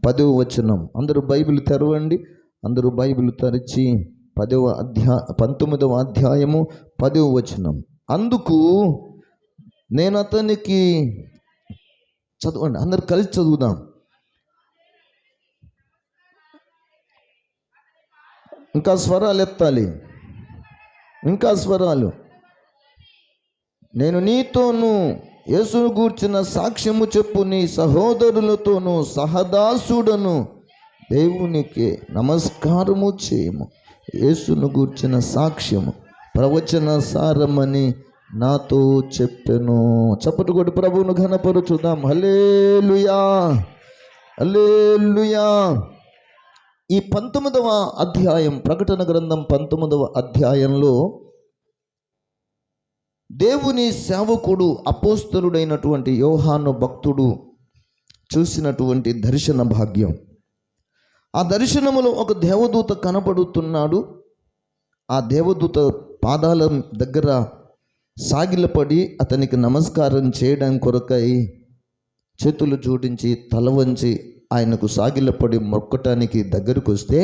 10వ వచనం. అందరూ బైబిల్ తెరవండి. అందరూ బైబిల్ తెరిచి 19వ అధ్యాయము 10వ వచనం. అందుకు నేను అతనికి, చదవండి అందరు కలిసి చదువుదాం. ఇంకా స్వరాలు ఎత్తాలి, ఇంకా స్వరాలు. నేను నీతోనూ యేసును గూర్చిన సాక్ష్యము చెప్పు, నీ సహోదరులతోనూ సహదాసుడను దేవునికి నమస్కారము చేయము. యేసును గూర్చిన సాక్ష్యము ప్రవచన సారమని నాతో చెప్పెను. చప్పటి కొట్టి ప్రభువును ఘనపరుచుదాం. హల్లెలూయా, హల్లెలూయా. ఈ 19వ అధ్యాయం, ప్రకటన గ్రంథం 19వ అధ్యాయంలో దేవుని సేవకుడు అపోస్తలుడైనటువంటి యోహాను భక్తుడు చూసినటువంటి దర్శన భాగ్యం. ఆ దర్శనములో ఒక దేవదూత కనపడుతున్నాడు. ఆ దేవదూత పాదాల దగ్గర సాగిలపడి అతనికి నమస్కారం చేయడం కొరకై చేతులు జోడించి తల వంచి ఆయనకు సాగిలపడి మొక్కటానికి దగ్గరకు వస్తే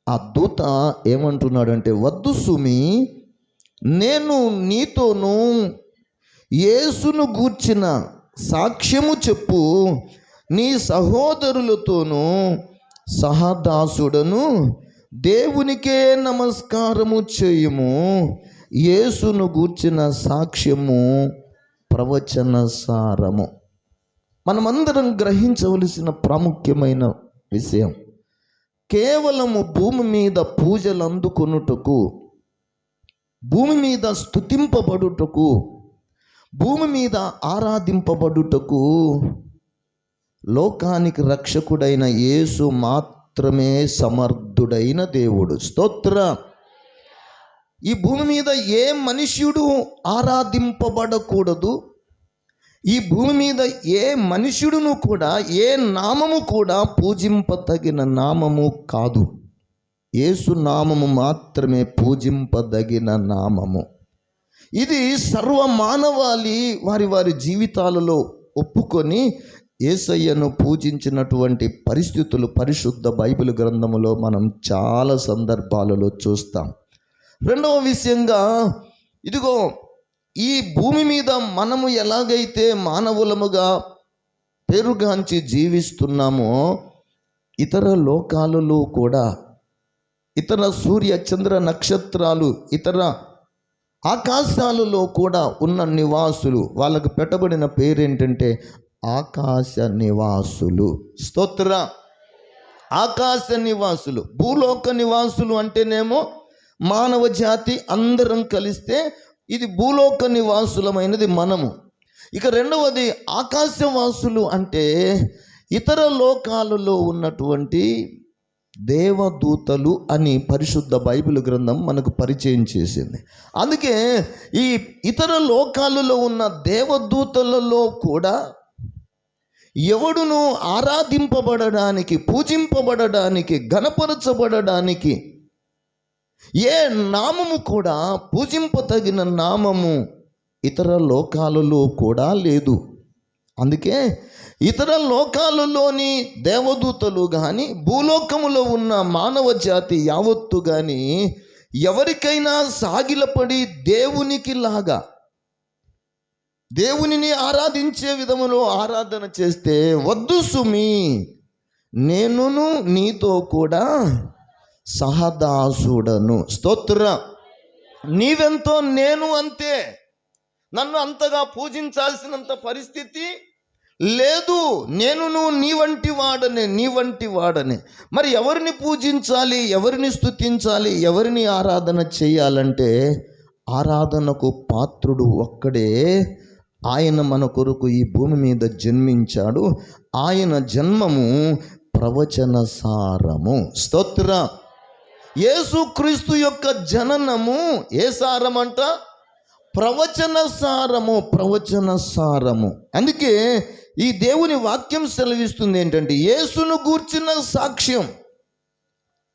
ఆ దూత ఏమంటున్నాడంటే, వద్దు సుమి, నేను నీతోనూ యేసును గూర్చిన సాక్ష్యము చెప్పు, నీ సహోదరులతోనూ సహదాసుడను దేవునికే నమస్కారము చేయుము. యేసును గూర్చిన సాక్ష్యము ప్రవచన సారము. మనమందరం గ్రహించవలసిన ప్రాముఖ్యమైన విషయం, కేవలము భూమి మీద పూజలు అందుకొనుటకు, భూమి మీద స్తుతింపబడుటకు, భూమి మీద ఆరాధింపబడుటకు లోకానికి రక్షకుడైన యేసు మాత్రమే సమర్థుడైన దేవుడు. స్తోత్ర. ఈ భూమి మీద ఏ మనుష్యుడు ఆరాధింపబడకూడదు. ఈ భూమి మీద ఏ మనుష్యుడును కూడా, ఏ నామము కూడా పూజింపదగిన నామము కాదు. యేసు నామము మాత్రమే పూజింపదగిన నామము. ఇది సర్వ మానవాళి వారి వారి జీవితాలలో ఒప్పుకొని యేసయ్యను పూజించినటువంటి పరిస్థితులు పరిశుద్ధ బైబిల్ గ్రంథములో మనం చాలా సందర్భాలలో చూస్తాం. రెండవ విషయంగా, ఇదిగో ఈ భూమి మీద మనము ఎలాగైతే మానవులముగా పేరుగాంచి జీవిస్తున్నామో, ఇతర లోకాలలో కూడా, ఇతర సూర్య చంద్ర నక్షత్రాలు, ఇతర ఆకాశాలలో కూడా ఉన్న నివాసులు, వాళ్ళకు పెట్టబడిన పేరేంటంటే ఆకాశ నివాసులు. స్తోత్ర. ఆకాశ నివాసులు. భూలోక నివాసులు అంటేనేమో మానవ జాతి అందరం కలిస్తే ఇది భూలోక నివాసులమైనది మనము. ఇక రెండవది ఆకాశవాసులు అంటే ఇతర లోకాలలో ఉన్నటువంటి దేవదూతలు అని పరిశుద్ధ బైబిల్ గ్రంథం మనకు పరిచయం చేసింది. అందుకే ఈ ఇతర లోకాలలో ఉన్న దేవదూతలలో కూడా ఎవడును ఆరాధింపబడడానికి, పూజింపబడడానికి, ఘనపరచబడడానికి ఏ నామము కూడా, పూజింపతగిన నామము ఇతర లోకాలలో కూడా లేదు. అందుకే ఇతర లోకాలలోని దేవదూతలు కానీ, భూలోకములో ఉన్న మానవ జాతి యావత్తు కానీ ఎవరికైనా సాగిలపడి దేవునికి లాగా, దేవునిని ఆరాధించే విధములో ఆరాధన చేస్తే, వద్దు సుమి, నేనును నీతో కూడా సహదాసుడను. స్తోత్ర. నీవెంతో నేను అంతే. నన్ను అంతగా పూజించాల్సినంత పరిస్థితి లేదు. నేనును నీ వంటి వాడనే. మరి ఎవరిని పూజించాలి, ఎవరిని స్తుతించాలి, ఎవరిని ఆరాధన చేయాలంటే ఆరాధనకు పాత్రుడు ఒక్కడే. ఆయన మన కొరకు ఈ భూమి మీద జన్మించాడు. ఆయన జన్మము ప్రవచన సారము. స్తోత్ర. యేసుక్రీస్తు యొక్క జననము ఏ సారమంట? ప్రవచన సారము. ప్రవచన సారము. అందుకే ఈ దేవుని వాక్యం సెలవిస్తుంది ఏంటంటే, యేసును గూర్చిన సాక్ష్యం.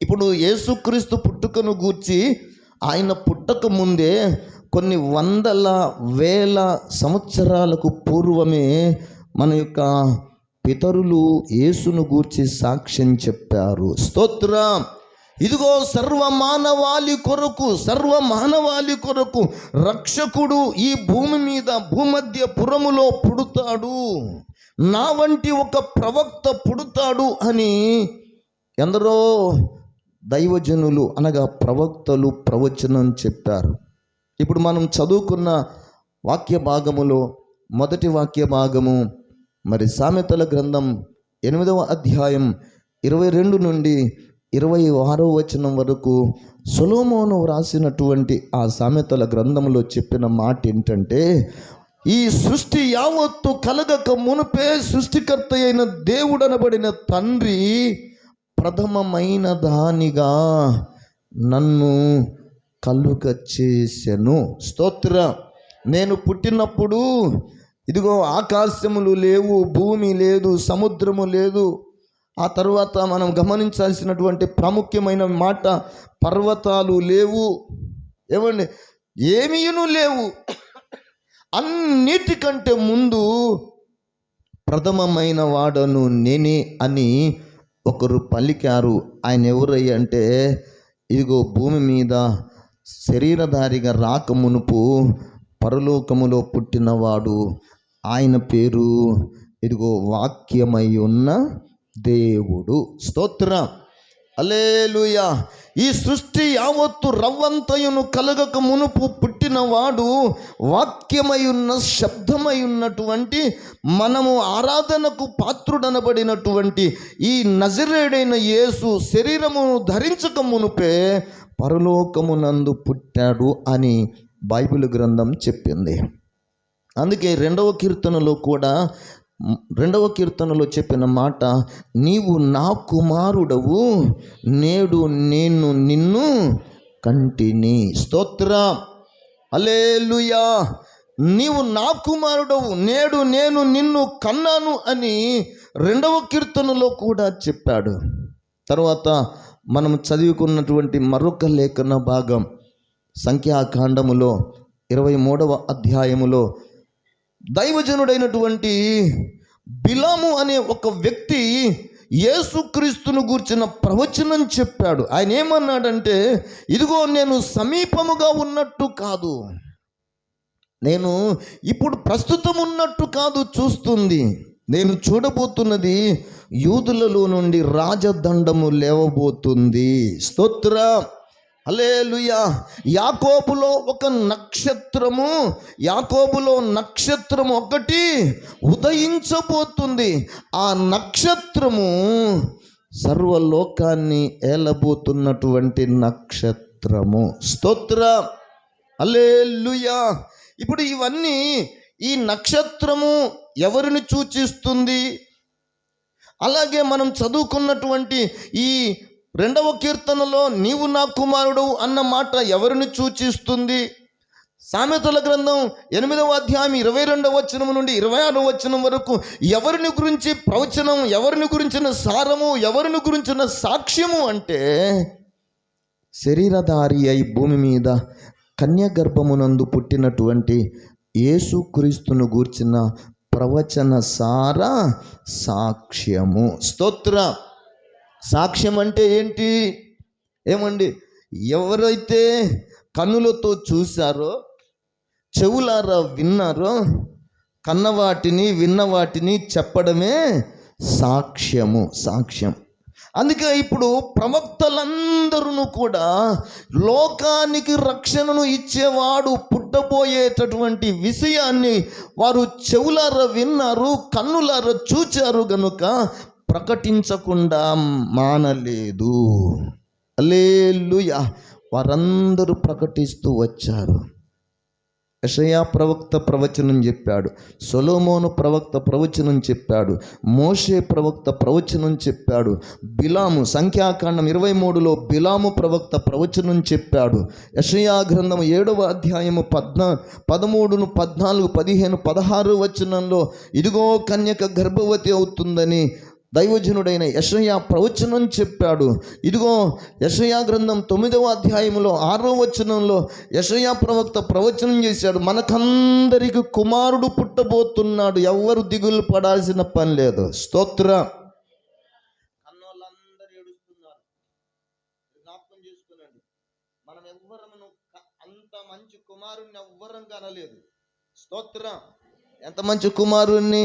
ఇప్పుడు యేసుక్రీస్తు పుట్టుకను గూర్చి, ఆయన పుట్టక ముందే కొన్ని వందల వేల సంవత్సరాలకు పూర్వమే మన యొక్క పితరులు యేసును గూర్చి సాక్ష్యం చెప్పారు. స్తోత్రం. ఇదిగో సర్వ మానవాళి కొరకు రక్షకుడు ఈ భూమి మీద భూమధ్యపురములో పుడతాడు, నా వంటి ఒక ప్రవక్త పుడతాడు అని ఎందరో దైవజనులు అనగా ప్రవక్తలు ప్రవచనం చెప్పారు. ఇప్పుడు మనం చదువుకున్న వాక్య భాగములో మొదటి వాక్య భాగము మరి సామెతల గ్రంథం 8వ అధ్యాయం 22 నుండి 26వ వచనం వరకు సొలొమోను వ్రాసినటువంటి ఆ సామెతల గ్రంథంలో చెప్పిన మాట ఏంటంటే, ఈ సృష్టి యావత్తు కలగక మునుపే సృష్టికర్త అయిన దేవుడనబడిన తండ్రి ప్రథమమైన దానిగా నన్ను కలుగ చేసెను. స్తోత్ర. నేను పుట్టినప్పుడు ఇదిగో ఆకాశములు లేవు, భూమి లేదు, సముద్రము లేదు. ఆ తర్వాత మనం గమనించాల్సినటువంటి ప్రాముఖ్యమైన మాట, పర్వతాలు లేవు, ఏమండి, ఏమీను లేవు. అన్నిటికంటే ముందు ప్రథమమైన వాడను నేనే అని ఒకరు పలికారు. ఆయన ఎవరయ్య అంటే, ఇదిగో భూమి మీద శరీరధారిగా రాక మునుపు పరలోకములో పుట్టినవాడు, ఆయన పేరు ఇదిగో వాక్యమై ఉన్న దేవుడు. స్తోత్రం. హల్లెలూయా. ఈ సృష్టి యావత్తు రవ్వంతయును కలగక మునుపు పుట్టినవాడు వాక్యమై ఉన్న శబ్దమై ఉన్నటువంటి మనము ఆరాధనకు పాత్రుడనబడినటువంటి ఈ నజరేయుడైన యేసు శరీరమును ధరించక మునుపే పరలోకమునందు పుట్టాడు అని బైబిల్ గ్రంథం చెప్పింది. అందుకే 2వ కీర్తనలో చెప్పిన మాట, నీవు నా కుమారుడవు, నేడు నేను నిన్ను కంటిని. స్తోత్రం. హల్లెలూయా. నీవు నా కుమారుడవు, నేడు నేను నిన్ను కన్నాను అని 2వ కీర్తనలో కూడా చెప్పాడు. తర్వాత మనం చదువుకున్నటువంటి మరొక లేఖన భాగం సంఖ్యాకాండములో 23వ అధ్యాయములో దైవజనుడైనటువంటి బిలాము అనే ఒక వ్యక్తి యేసుక్రీస్తును గూర్చిన ప్రవచనం చెప్పాడు. ఆయన ఏమన్నాడంటే, ఇదిగో నేను సమీపముగా ఉన్నట్టు కాదు, నేను ఇప్పుడు ప్రస్తుతం ఉన్నట్టు కాదు చూస్తుంది, నేను చూడబోతున్నది యూదులలో నుండి రాజదండము లేవబోతుంది. స్తోత్రం. హల్లెలూయా. యాకోబులో నక్షత్రము ఒకటి ఉదయించబోతుంది. ఆ నక్షత్రము సర్వలోకాన్ని ఏలబోతున్నటువంటి నక్షత్రము. స్తోత్రం. హల్లెలూయా. ఇప్పుడు ఇవన్నీ, ఈ నక్షత్రము ఎవరిని సూచిస్తుంది? అలాగే మనం చదువుకున్నటువంటి ఈ 2వ కీర్తనలో నీవు నా కుమారుడు అన్న మాట ఎవరిని సూచిస్తుంది? సామెతల గ్రంథం 8వ అధ్యాయం 22వ వచనం నుండి 26వ వచనం వరకు ఎవరిని గురించి ప్రవచనం, ఎవరిని గురించిన సారము, ఎవరిని గురించిన సాక్ష్యము అంటే, శరీరధారి అయి భూమి మీద కన్యగర్భమునందు పుట్టినటువంటి యేసుక్రీస్తును గూర్చిన ప్రవచన సార సాక్ష్యము. స్తోత్ర. సాక్ష్యం అంటే ఏంటి? ఏమండి, ఎవరైతే కన్నులతో చూశారో, చెవులారా విన్నారో, కన్నవాటిని విన్నవాటిని చెప్పడమే సాక్ష్యం. అందుకే ఇప్పుడు ప్రవక్తలందరూ కూడా లోకానికి రక్షణను ఇచ్చేవాడు పుట్టబోయేటటువంటి విషయాన్ని వారు చెవులారా విన్నారు, కన్నులారా చూచారు గనుక ప్రకటించకుండా మానలేదు. హల్లెలూయా. వారందరూ ప్రకటిస్తూ వచ్చారు. యెషయా ప్రవక్త ప్రవచనం చెప్పాడు, సొలొమోను ప్రవక్త ప్రవచనం చెప్పాడు, మోషే ప్రవక్త ప్రవచనం చెప్పాడు, బిలాము సంఖ్యాకాండం 23లో బిలాము ప్రవక్త ప్రవచనం చెప్పాడు. యెషయా గ్రంథం 7వ అధ్యాయము 13, 14, 15, 16 వచనంలో ఇదిగో కన్యక గర్భవతి అవుతుందని దైవజనుడైన యెషయా ప్రవచనం చెప్పాడు. ఇదిగో యెషయా గ్రంథం 9వ అధ్యాయంలో 6వ వచనంలో యెషయా ప్రవక్త ప్రవచనం చేశాడు. మనకందరికి కుమారుడు పుట్టబోతున్నాడు, ఎవ్వరు దిగులు పడాల్సిన పని లేదు. స్తోత్ర. కన్నోళ్ళందరూ ఏడుస్తున్నారు. జ్ఞాపకం చేసుకునండి, మనం ఎవ్వరము అంత మంచి కుమారుణ్ణి ఎవ్వరం కనలేదు. స్తోత్ర. ఎంత మంచి కుమారుణ్ణి,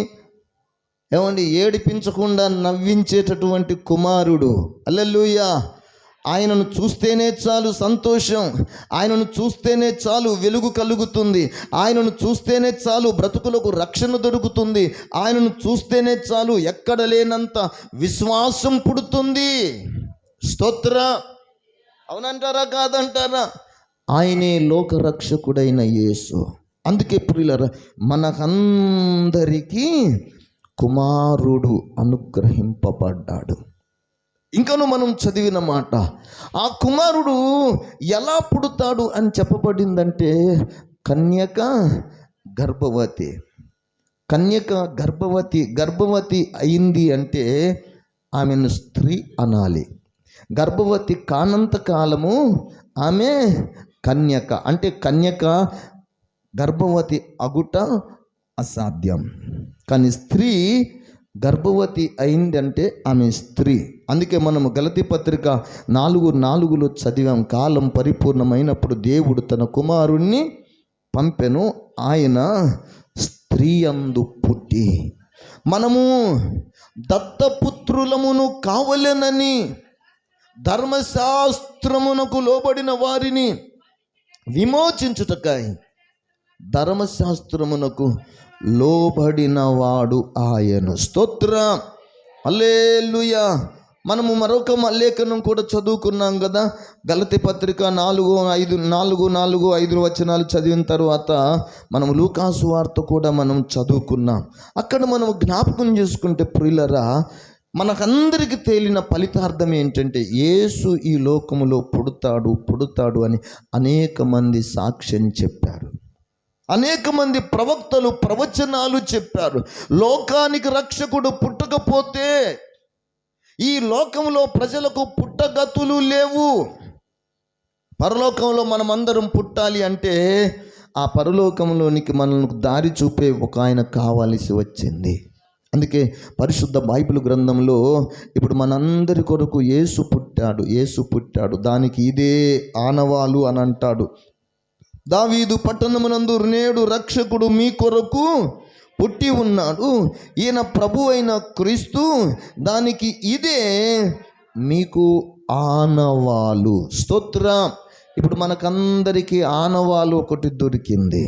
ఏమండి, ఏడిపించకుండా నవ్వించేటటువంటి కుమారుడు. హల్లెలూయా. ఆయనను చూస్తేనే చాలు సంతోషం, ఆయనను చూస్తేనే చాలు వెలుగు కలుగుతుంది, ఆయనను చూస్తేనే చాలు బ్రతుకులకు రక్షణ దొరుకుతుంది, ఆయనను చూస్తేనే చాలు ఎక్కడ లేనంత విశ్వాసం పుడుతుంది. స్తోత్ర. అవునంటారా కాదంటారా? ఆయనే లోకరక్షకుడైన యేసు. అందుకే ప్రియులారా, మనకందరికీ కుమారుడు అనుగ్రహింపబడ్డాడు. ఇంకను మనం చదివిన మాట, ఆ కుమారుడు ఎలా పుడతాడు అని చెప్పబడిందంటే, కన్యక గర్భవతి. కన్యక గర్భవతి అయింది అంటే ఆమెను స్త్రీ అనాలి. గర్భవతి కానంత కాలము ఆమె కన్యక. అంటే కన్యక గర్భవతి అగుట అసాధ్యం. కానీ స్త్రీ గర్భవతి అయిందంటే ఆమె స్త్రీ. అందుకే మనము గలతీ పత్రిక 4:4 చదివాం, కాలం పరిపూర్ణమైనప్పుడు దేవుడు తన కుమారుణ్ణి పంపెను, ఆయన స్త్రీ యందు పుట్టి మనము దత్తపుత్రులమును కావలెనని ధర్మశాస్త్రమునకు లోబడిన వారిని విమోచించుటకై ధర్మశాస్త్రమునకు లోబడిన వాడు ఆయను. స్తోత్ర. హల్లెలూయా. మనము మరొక లేఖనం కూడా చదువుకున్నాం కదా, గలతీ పత్రిక 4:5 వచనాలు చదివిన తర్వాత మనము లూకాసు వార్త కూడా మనం చదువుకున్నాం. అక్కడ మనం జ్ఞాపకం చేసుకుంటే ప్రియులరా, మనకందరికి తేలిన ఫలితార్థం ఏంటంటే, యేసు ఈ లోకములో పుడతాడు అని అనేక మంది సాక్ష్యం చెప్పారు, అనేక మంది ప్రవక్తలు ప్రవచనాలు చెప్పారు. లోకానికి రక్షకుడు పుట్టకపోతే ఈ లోకంలో ప్రజలకు పుట్టగతులు లేవు. పరలోకంలో మనమందరం పుట్టాలి అంటే ఆ పరలోకంలోనికి మనకు దారి చూపే ఒక ఆయన కావాల్సి వచ్చింది. అందుకే పరిశుద్ధ బైబిల్ గ్రంథంలో ఇప్పుడు మనందరి కొరకు యేసు పుట్టాడు, దానికి ఇదే ఆనవాలు అని అంటాడు. దావీదు పట్టణమునందు నేడు రక్షకుడు మీ కొరకు పుట్టి ఉన్నాడు, ఈయన ప్రభు అయిన క్రీస్తు, దానికి ఇదే మీకు ఆనవాలు. స్తోత్ర. ఇప్పుడు మనకందరికీ ఆనవాలు ఒకటి దొరికింది.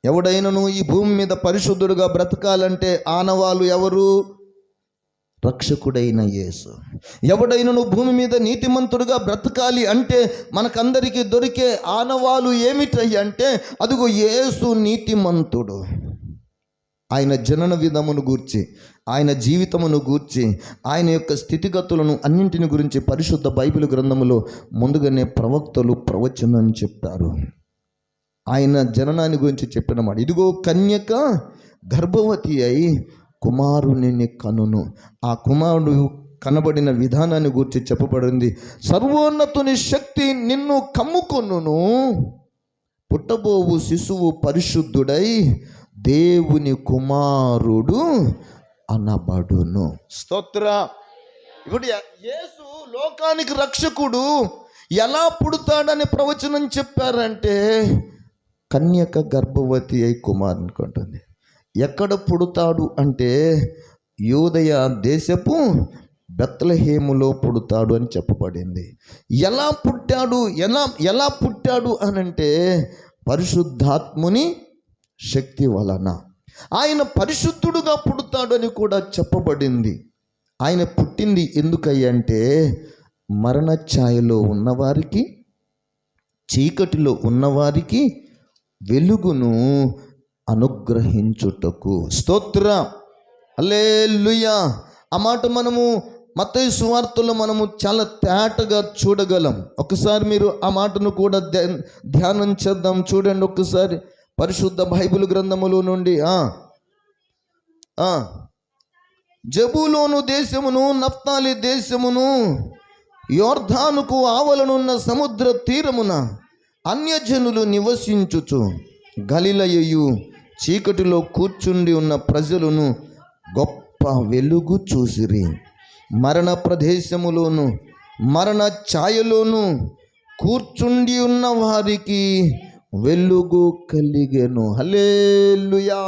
ఎవడైనను ఈ భూమి మీద పరిశుద్ధుడుగా బ్రతకాలంటే ఆనవాలు ఎవరు? రక్షకుడైన యేసు. ఎవడైనను భూమి మీద నీతిమంతుడుగా బ్రతకాలి అంటే మనకందరికీ దొరికే ఆనవాలు ఏమిటయ్యి అంటే, అదిగో యేసు నీతిమంతుడు. ఆయన జనన విధమును గూర్చి, ఆయన జీవితమును గూర్చి, ఆయన యొక్క స్థితిగతులను అన్నింటిని గురించి పరిశుద్ధ బైబిల్ గ్రంథములో ముందుగానే ప్రవక్తలు ప్రవచనం చెప్పారు. ఆయన జననాన్ని గురించి చెప్పిన మాట, ఇదిగో కన్యక గర్భవతి అయి కుమారుని కనును. ఆ కుమారుడు కనబడిన విధానాన్ని గురించి చెప్పబడింది. సర్వోన్నతుని శక్తి నిన్ను కమ్ముకొనును, పుట్టబోవు శిశువు పరిశుద్ధుడై దేవుని కుమారుడు అనబడును. స్తోత్ర. ఇప్పుడు యేసు లోకానికి రక్షకుడు ఎలా పుడతాడని ప్రవచనం చెప్పారంటే, కన్యక గర్భవతి అయి కుమారుని కంటుంది. ఎక్కడ పుడతాడు అంటే యూదయ దేశపు బెత్లెహేములో పుడతాడు అని చెప్పబడింది. ఎలా పుట్టాడు అనంటే పరిశుద్ధాత్ముని శక్తి వలన. ఆయన పరిశుద్ధుడుగా పుడతాడు అని కూడా చెప్పబడింది. ఆయన పుట్టింది ఎందుకయ్యంటే మరణ ఛాయలో ఉన్నవారికి, చీకటిలో ఉన్నవారికి వెలుగును అనుగ్రహించుటకు. స్తోత్ర. హల్లెలూయా. ఆ మాట మనము మత్తయి సువార్తలో మనము చాలా తేటగా చూడగలం. ఒకసారి మీరు ఆ మాటను కూడా ధ్యానం చేద్దాం. చూడండి ఒక్కసారి పరిశుద్ధ బైబిల్ గ్రంథములో నుండి జబూలూను దేశమును, నఫ్తాలి దేశమును, యోర్దానుకు ఆవలనున్న సముద్ర తీరమున అన్యజనులు నివసించుచు గలిలయయు చీకటిలో కూర్చుండి ఉన్న ప్రజలను గొప్ప వెలుగు చూసిరి. మరణ ప్రదేశములోను మరణ ఛాయలోను కూర్చుండి ఉన్న వారికి వెలుగు కలిగెను. హల్లెలూయా.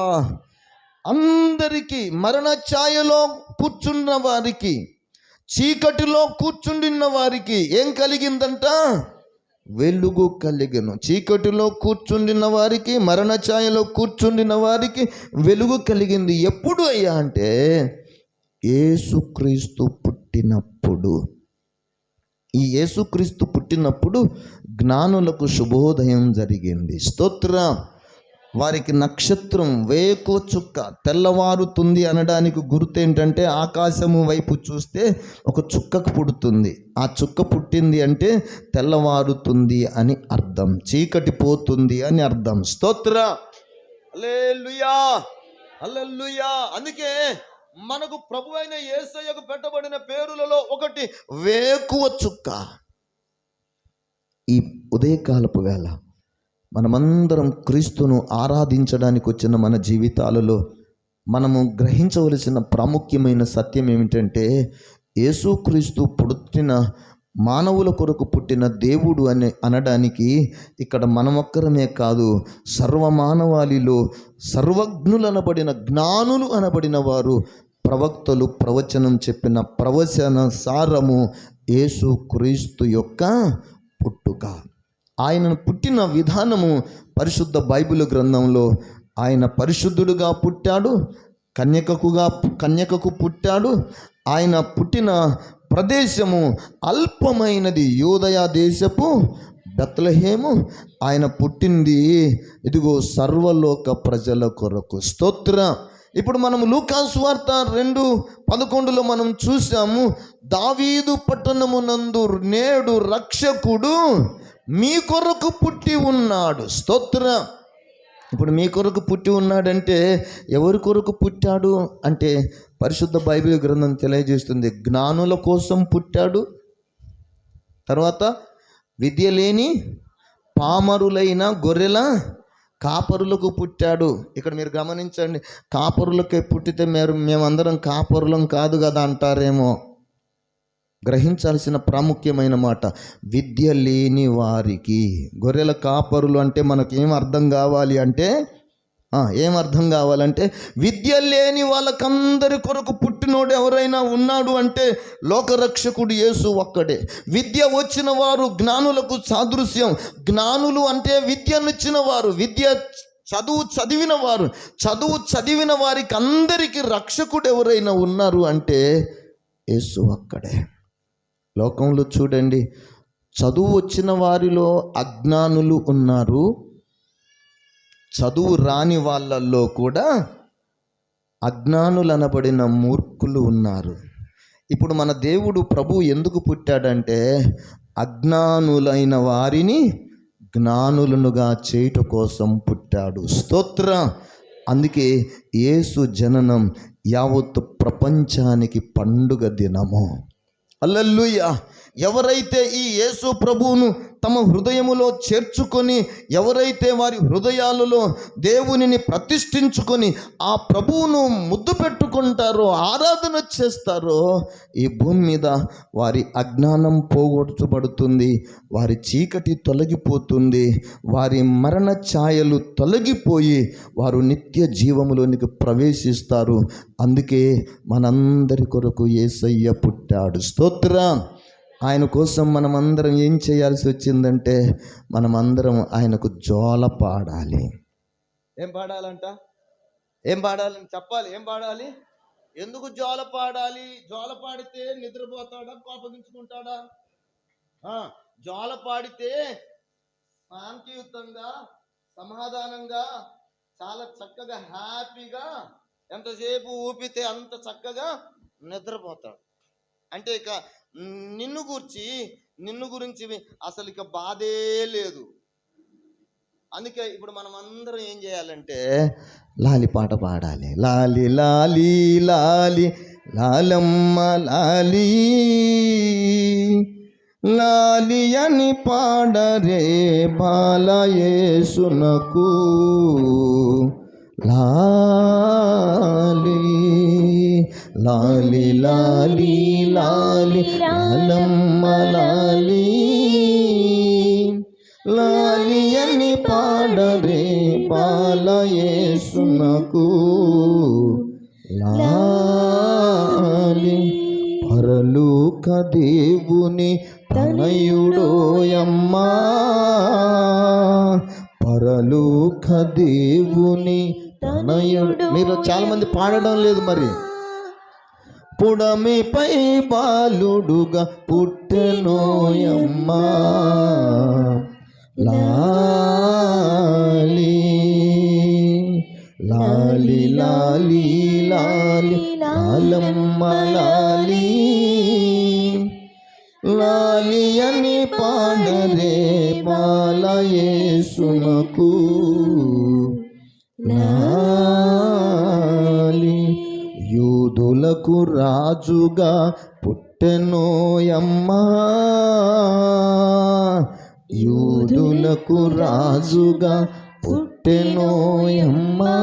అందరికీ, మరణ ఛాయలో కూర్చున్న వారికి, చీకటిలో కూర్చుండిన వారికి ఏం కలిగిందంట? వెలుగు కలిగెను. చీకటిలో కూర్చుండిన వారికి, మరణ ఛాయలో కూర్చుండిన వారికి వెలుగు కలిగింది. ఎప్పుడు అయ్యా అంటే యేసుక్రీస్తు పుట్టినప్పుడు. ఈ యేసుక్రీస్తు పుట్టినప్పుడు జ్ఞానులకు శుభోదయం జరిగింది. స్తోత్రం. వారికి నక్షత్రం, వేకువ చుక్క తెల్లవారుతుంది అనడానికి గుర్తు ఏంటంటే ఆకాశము వైపు చూస్తే ఒక చుక్కకు పుడుతుంది. ఆ చుక్క పుట్టింది అంటే తెల్లవారుతుంది అని అర్థం, చీకటి పోతుంది అని అర్థం. స్తోత్రం. హల్లెలూయా, హల్లెలూయా. అందుకే మనకు ప్రభు అయిన యేసయ్యకు పెట్టబడిన పేరులలో ఒకటి వేకువ చుక్క. ఈ ఉదయకాలపు వేళ మనమందరం క్రీస్తును ఆరాధించడానికి వచ్చిన మన జీవితాలలో మనము గ్రహించవలసిన ప్రాముఖ్యమైన సత్యం ఏమిటంటే యేసుక్రీస్తు పుట్టిన, మానవుల కొరకు పుట్టిన దేవుడు అని అనడానికి ఇక్కడ మనమొక్కరమే కాదు, సర్వమానవాళిలో సర్వజ్ఞులు అనబడిన, జ్ఞానులు అనబడిన వారు, ప్రవక్తలు ప్రవచనం చెప్పిన ప్రవచన సారము యేసుక్రీస్తు యొక్క పుట్టుక. ఆయనను పుట్టిన విధానము పరిశుద్ధ బైబిల్ గ్రంథంలో ఆయన పరిశుద్ధుడుగా పుట్టాడు, కన్యకకు పుట్టాడు. ఆయన పుట్టిన ప్రదేశము అల్పమైనది, యూదయ దేశపు బెత్లెహేము. ఆయన పుట్టింది ఇదిగో సర్వలోక ప్రజల కొరకు. స్తోత్రం. ఇప్పుడు మనం లూకాసు సువార్త 2:11 మనం చూసాము, దావీదు పట్టణమునందు నేడు రక్షకుడు మీ కొరకు పుట్టి ఉన్నాడు. స్తోత్రం. ఇప్పుడు మీ కొరకు పుట్టి ఉన్నాడంటే ఎవరి కొరకు పుట్టాడు అంటే పరిశుద్ధ బైబిల్ గ్రంథం తెలియజేస్తుంది, జ్ఞానుల కోసం పుట్టాడు. తర్వాత విద్య లేని పామరులైన గొర్రెల కాపరులకు పుట్టాడు. ఇక్కడ మీరు గమనించండి, కాపరులకే పుట్టితే మేమందరం కాపరులం కాదు కదా అంటారేమో. గ్రహించాల్సిన ప్రాముఖ్యమైన మాట, విద్య లేని వారికి. గొర్రెల కాపరులు అంటే మనకు ఏం అర్థం కావాలి అంటే విద్య లేని వాళ్ళకందరి కొరకు పుట్టినోడు ఎవరైనా ఉన్నాడు అంటే లోకరక్షకుడు యేసు ఒక్కడే. విద్య వచ్చిన వారు జ్ఞానులకు సాదృశ్యం. జ్ఞానులు అంటే విద్యనిచ్చిన వారు, చదువు చదివిన వారికి అందరికీ రక్షకుడు ఎవరైనా ఉన్నారు అంటే యేసు ఒక్కడే. లోకంలో చూడండి, చదువు వచ్చిన వారిలో అజ్ఞానులు ఉన్నారు, చదువు రాని వాళ్ళల్లో కూడా అజ్ఞానులు అనబడిన మూర్ఖులు ఉన్నారు. ఇప్పుడు మన దేవుడు ప్రభు ఎందుకు పుట్టాడంటే అజ్ఞానులైన వారిని జ్ఞానులనుగా చేయుట కోసం పుట్టాడు. స్తోత్రం. అందుకే యేసు జననం యావత్తు ప్రపంచానికి పండుగ దినము. హల్లెలూయా. ఎవరైతే ఈ యేసు ప్రభువును తమ హృదయములో చేర్చుకొని, ఎవరైతే వారి హృదయాలలో దేవునిని ప్రతిష్ఠించుకొని ఆ ప్రభువును ముద్దు పెట్టుకుంటారో, ఆరాధన చేస్తారో, ఈ భూమి మీద వారి అజ్ఞానం పోగొట్టబడుతుంది, వారి చీకటి తొలగిపోతుంది, వారి మరణ ఛాయలు తొలగిపోయి వారు నిత్య జీవములోనికి ప్రవేశిస్తారు. అందుకే మనందరి కొరకు యేసయ్య పుట్టాడు. స్తోత్రం. ఆయన కోసం మనమందరం ఏం చేయాల్సి వచ్చిందంటే మనమందరం ఆయనకు జోల పాడాలి. ఏం పాడాలంట? ఏం పాడాలని చెప్పాలి. ఏం పాడాలి? ఎందుకు జోల పాడాలి? జోల పాడితే నిద్రపోతాడా, కోపగించుకుంటాడా? జోల పాడితే శాంతియుతంగా, సమాధానంగా, చాలా చక్కగా, హ్యాపీగా, ఎంతసేపు ఊపితే అంత చక్కగా నిద్రపోతాడు. అంటే ఇక నిన్ను గురించి అసలు ఇక బాధే లేదు. అందుకే ఇప్పుడు మనం అందరం ఏం చేయాలంటే లాలి పాట పాడాలి. లాలి లాలి లాలి లాలమ్మ లాలి లాలి అని పాడరే బాలయేసునకు లాలి లాలి లాలి లాలి లాలమ్మ లాలి లాలి అని పాడరే బాలయేసునకు లాలి పరలోక దేవుని తనయుడోయమ్మా పరలోక దేవుని తనయుడు. మీరు చాలా మంది పాడడం లేదు. మరి పుడమిపై బాలుడుగా పుట్టెనోయమ్మా లాలి లాలి లాలి లాలి లాలమ్మ లాలి లాలి అని పాడరే బాలయేసునకు లాలి యూదులకు రాజుగా పుట్టెనోయమ్మా యూదులకు రాజుగా పుట్టెనోయమ్మా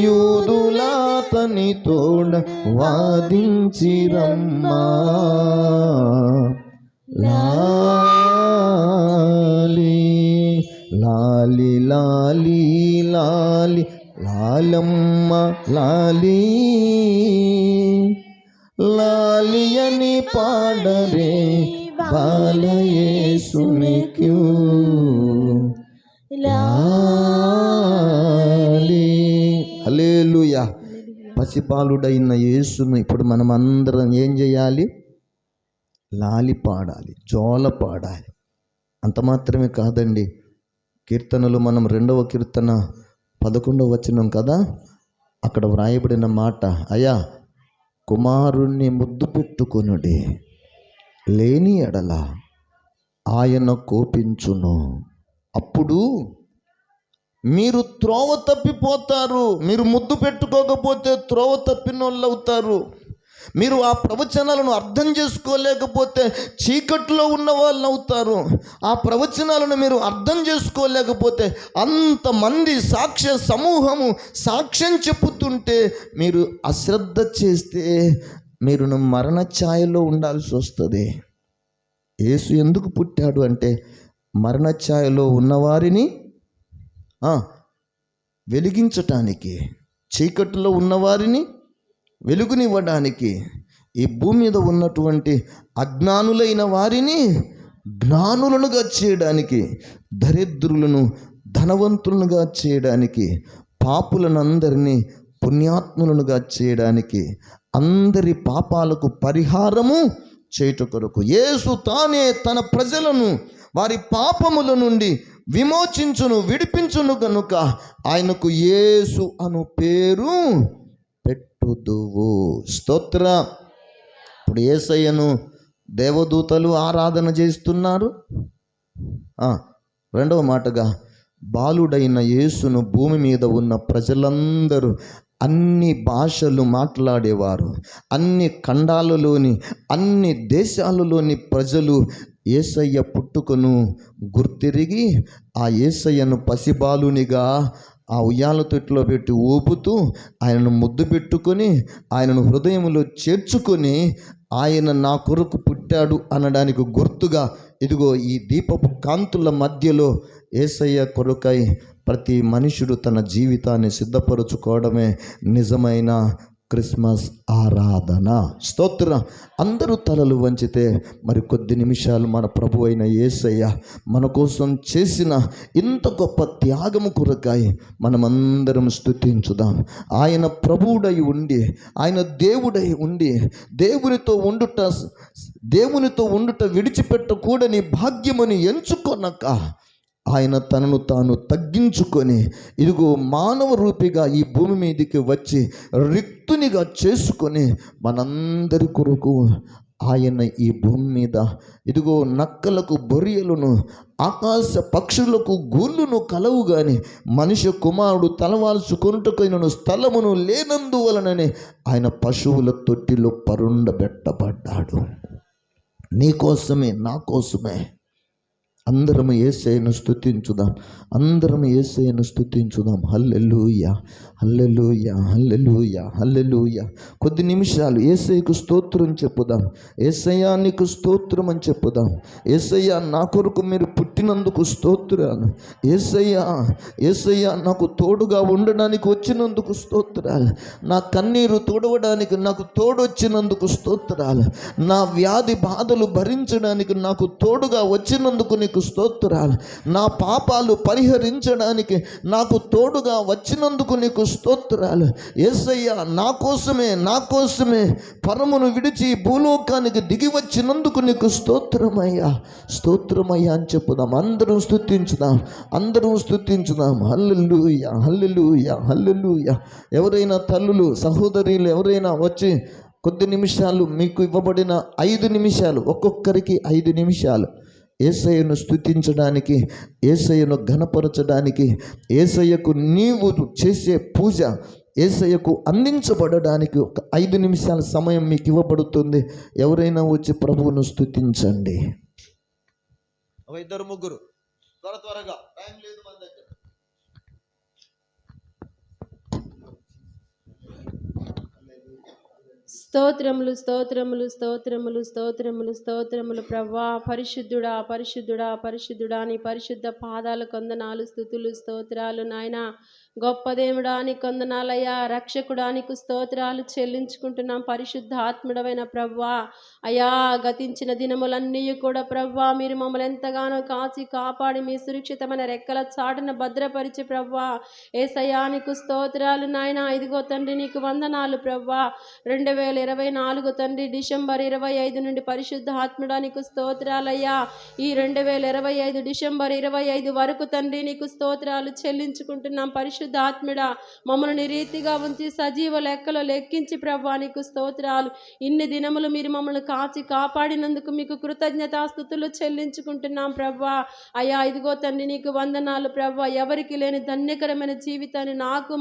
యూదులాతని తోడ వాదించిరమ్మా లాలి లాలి లాలి లాలి లాలమ్మ లాలి లాలి అని పాడరే బాలయేసునికి లాలి. హల్లెలూయా. పసిపాలుడైన యేసును ఇప్పుడు మనం అందరం ఏం చేయాలి? లాలి పాడాలి, జోల పాడాలి. అంత మాత్రమే కాదండి. కీర్తనలు మనం 2వ కీర్తన 11వ వచనం కదా, అక్కడ వ్రాయబడిన మాట, అయ్యా కుమారుణ్ణి ముద్దు పెట్టుకొనుడి, లేని ఎడల ఆయన కోపించును, అప్పుడు మీరు త్రోవ తప్పిపోతారు. మీరు ముద్దు పెట్టుకోకపోతే త్రోవ తప్పినోళ్ళు అవుతారు. మీరు ఆ ప్రవచనాలను అర్థం చేసుకోలేకపోతే చీకట్లో ఉన్న వాళ్ళు అవుతారు. ఆ ప్రవచనాలను మీరు అర్థం చేసుకోలేకపోతే అంతమంది సాక్ష్య సమూహము సాక్ష్యం చెప్పుతుంటే మీరు అశ్రద్ధ చేస్తే మీరు మరణ ఛాయలో ఉండాల్సి వస్తుంది. యేసు ఎందుకు పుట్టాడు అంటే మరణ ఛాయలో ఉన్నవారిని వెలిగించటానికి, చీకటిలో ఉన్నవారిని వెలుగునివ్వడానికి, ఈ భూమి మీద ఉన్నటువంటి అజ్ఞానులైన వారిని జ్ఞానులనుగా చేయడానికి, దరిద్రులను ధనవంతులనుగా చేయడానికి, పాపులను అందరినీ పుణ్యాత్ములనుగా చేయడానికి, అందరి పాపాలకు పరిహారము చేయుట కొరకు యేసు తానే తన ప్రజలను వారి పాపముల నుండి విమోచించును, విడిపించును గనుక ఆయనకు యేసు అను పేరు పెట్టుదువు. స్తోత్ర. ఇప్పుడు యేసయ్యను దేవదూతలు ఆరాధన చేస్తున్నారు. 2వ మాటగా బాలుడైన యేసును భూమి మీద ఉన్న ప్రజలందరూ, అన్ని భాషలు మాట్లాడేవారు, అన్ని ఖండాలలోని అన్ని దేశాలలోని ప్రజలు యేసయ్య పుట్టుకను గుర్తిరిగి ఆ యేసయ్యను పసిబాలునిగా ఆ ఉయ్యాల తొట్టిలో పెట్టి ఊపుతూ ఆయనను ముద్దు పెట్టుకొని ఆయనను హృదయంలో చేర్చుకొని ఆయన నా కొరకు పుట్టాడు అనడానికి గుర్తుగా ఇదిగో ఈ దీపపు కాంతుల మధ్యలో యేసయ్య కొరకై ప్రతి మనుషుడు తన జీవితాన్ని సిద్ధపరచుకోవడమే నిజమైన క్రిస్మస్ ఆరాధన. స్తోత్ర. అందరూ తలలు వంచితే మరి కొద్ది నిమిషాలు మన ప్రభు అయిన యేసయ్య మన కోసం చేసిన ఇంత గొప్ప త్యాగము కొరకై మనమందరం స్తుతించుదాం. ఆయన ప్రభువుడై ఉండి, ఆయన దేవుడై ఉండి, దేవునితో ఉండుట విడిచిపెట్టకూడని భాగ్యముని ఎంచుకొనక ఆయన తనను తాను తగ్గించుకొని ఇదిగో మానవ రూపిగా ఈ భూమి మీదకి వచ్చి రిక్తునిగా చేసుకొని మనందరి కొరకు ఆయన ఈ భూమి మీద ఇదిగో నక్కలకు బొరియలను, ఆకాశ పక్షులకు గూళ్ళును కలవు గాని మనిషి కుమారుడు తలవాల్చుకొనుటకైనను స్థలమును లేనందువలననే ఆయన పశువుల తొట్టిలో పరుండబెట్టబడ్డాడు. నీకోసమే, నా కోసమే. అందరము యేసయ్యను స్తుతించుదాం, అందరము యేసయ్యను స్తుతించుదాం. హల్లెలూయా, హల్లెలూయా, హల్లెలూయా, హల్లెలూయా. కొద్ది నిమిషాలు యేసయ్యకు స్తోత్రం చెప్పుదాం. యేసయ్యా నీకు స్తోత్రం అని చెప్పుదాం. యేసయ్యా నా కొరకు మీరు పుట్టినందుకు స్తోత్రాలు. యేసయ్యా, యేసయ్యా నాకు తోడుగా ఉండడానికి వచ్చినందుకు స్తోత్రాలు. నా కన్నీరు తోడవడానికి నాకు తోడొచ్చినందుకు స్తోత్రాలు. నా వ్యాధి బాధలు భరించడానికి నాకు తోడుగా వచ్చినందుకు నీకు స్తోత్రాలు. నా పాపాలు పరిహరించడానికి నాకు తోడుగా వచ్చినందుకు నీకు స్తోత్రాలు. యేసయ్యా నా కోసమే పరమును విడిచి భూలోకానికి దిగి వచ్చినందుకు నీకు స్తోత్రమయ్యా, స్తోత్రమయ్యా అని చెప్పుదాం. అందరం స్తుతించుదాం. హల్లెలూయా, హల్లెలూయా, హల్లెలూయా. ఎవరైనా తల్లులు, సహోదరులు ఎవరైనా వచ్చి కొద్ది నిమిషాలు, మీకు ఇవ్వబడిన 5 నిమిషాలు, ఒక్కొక్కరికి 5 నిమిషాలు యేసయ్యను స్తుతించడానికి, యేసయ్యను ఘనపరచడానికి, యేసయ్యకు నీవు చేసే పూజ యేసయ్యకు అందించబడడానికి ఒక 5 నిమిషాల సమయం మీకు ఇవ్వబడుతుంది. ఎవరైనా వచ్చి ప్రభువును స్తుతించండి. 2 3 త్వరగా, టైం లేదు మన దగ్గర. స్తోత్రములు, స్తోత్రములు, స్తోత్రములు, స్తోత్రములు, స్తోత్రములు ప్రభువా. పరిశుద్ధుడా, పరిశుద్ధుడా, పరిశుద్ధుడా, నీ పరిశుద్ధ పాదాల కొందనాలు, స్తుతులు, స్తోత్రాలు నాయన. గొప్ప దేవుడా నీకు వందనాలయ్యా. రక్షకుడా నీకు స్తోత్రాలు చెల్లించుకుంటున్నాం. పరిశుద్ధ ఆత్ముడవైన ప్రభువా, అయ్యా గతించిన దినములన్నీ కూడా ప్రభువా మీరు మమ్మల్ని ఎంతగానో కాచి కాపాడి మీ సురక్షితమైన రెక్కల చాటున భద్రపరిచి ప్రభువా యేసయ్యా నీకు స్తోత్రాలు నాయన. ఇదిగో తండ్రి నీకు వందనాలు ప్రభువా. 2024 తండ్రి డిసెంబర్ 25 నుండి పరిశుద్ధ ఆత్ముడా నీకు స్తోత్రాలయ్యా. ఈ 2025 డిసెంబర్ 25 వరకు తండ్రి నీకు స్తోత్రాలు చెల్లించుకుంటున్నాం. పరిశుద్ధ ఆత్ముడా మమ్మల్ని రీతిగా ఉంచి సజీవ లెక్కలో లెక్కించి ప్రభువా నీకు స్తోత్రాలు. ఇన్ని దినములు మీరు మమ్మల్ని కాచి కాపాడినందుకు మీకు కృతజ్ఞతాస్తుతులు చెల్లించుకుంటున్నాం ప్రభువా. అయ్యా ఇదిగో తండ్రి నీకు వందనాలు ప్రభువా. ఎవరికి లేని ధన్యకరమైన జీవితాన్ని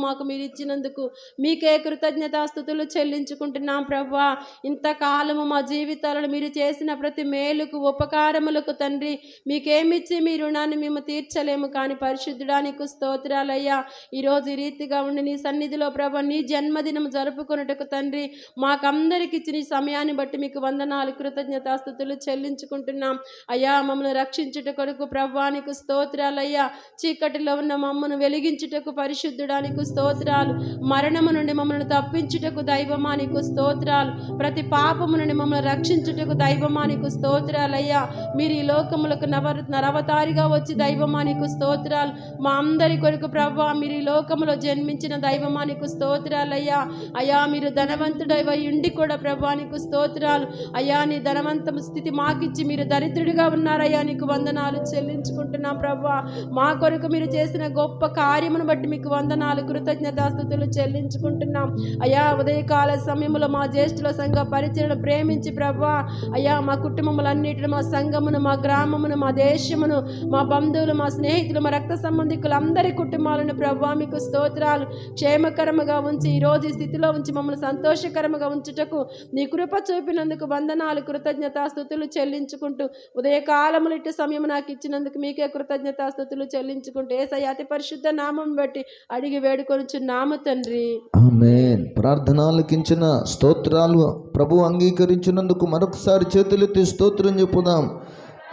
మాకు మీరు ఇచ్చినందుకు మీకే కృతజ్ఞతాస్తుతులు చెల్లించుకుంటున్నాం ప్రభువా. ఇంతకాలము మా జీవితాలను మీరు చేసిన ప్రతి మేలుకు ఉపకారములకు తండ్రి మీకేమిచ్చి మీ రుణాన్ని మేము తీర్చలేము. కానీ పరిశుద్ధుడా నీకు స్తోత్రాలయ్యా. ఈరోజు ఈ రీతిగా ఉండి నీ సన్నిధిలో ప్రభా నీ జన్మదినం జరుపుకొనుటకు తండ్రి మాకందరికి ఇచ్చిన ఈ సమయాన్ని బట్టి మీకు వందనాలు, కృతజ్ఞతాస్తుతులు చెల్లించుకుంటున్నాం. అయ్యా మమ్మల్ని రక్షించుట కొరకు ప్రభువా నీకు స్తోత్రాలయ్యా. చీకటిలో ఉన్న మమ్మను వెలిగించుటకు పరిశుద్ధుడా నీకు స్తోత్రాలు. మరణము నుండి మమ్మల్ని తప్పించుటకు దైవమా నీకు స్తోత్రాలు. ప్రతి పాపము నుండి మమ్మల్ని రక్షించుటకు దైవమా నీకు స్తోత్రాలయ్యా. మీరు ఈ లోకములకు నరవతారిగా వచ్చి దైవమా నీకు స్తోత్రాలు. మా అందరి కొరకు ప్రభువా మీరు ఈ లోకములో జన్మించిన దైవమా నీకు స్తోత్రాలయ్యా. అయ్యా మీరు ధనవంతుడై ఉండి కూడా ప్రభువా నీకు స్తోత్రాలు. అయ్యా నీ ధనవంతము స్థితి మాకిచ్చి మీరు దరిద్రుడిగా ఉన్నారయ్యా నీకు వందనాలు చెల్లించుకుంటున్నాం ప్రభువా. మా కొరకు మీరు చేసిన గొప్ప కార్యమును బట్టి మీకు వందనాలు, కృతజ్ఞతాస్తుతులు చెల్లించుకుంటున్నాం. అయ్యా ఉదయకాల సమయంలో మా జ్యేష్ఠుల సంఘ పరిచయను ప్రేమించి ప్రభువా అయ్యా మా కుటుంబములన్నిటిని, మా సంఘమును, మా గ్రామమును, మా దేశమును, మా బంధువులు, మా స్నేహితులు, మా రక్త సంబంధికులు అందరి కుటుంబాలను ప్రభువా మీకు స్తోత్రాలు. క్షేమకరముగా ఉంచి ఈరోజు ఈ స్థితిలో ఉంచి మమ్మల్ని సంతోషకరముగా ఉంచుటకు నీ కృప చూపినందుకు వందనాలు, కృతజ్ఞతాస్తుతులు చెల్లించుకుంటూ ఉదయకాలములు ఇటు సమయం నాకు ఇచ్చినందుకు మీకే కృతజ్ఞతాస్తుతులు చెల్లించుకుంటూ యేసయ్య అతి పరిశుద్ధ నామం బట్టి అడిగి వేడుకొనుచున్నాము తండ్రి, ఆమేన్. ప్రార్థన ఆలకించిన స్తోత్రాలు ప్రభు అంగీకరించినందుకు మరొకసారి చేతులెత్తి స్తోత్రం చెప్పుదాం.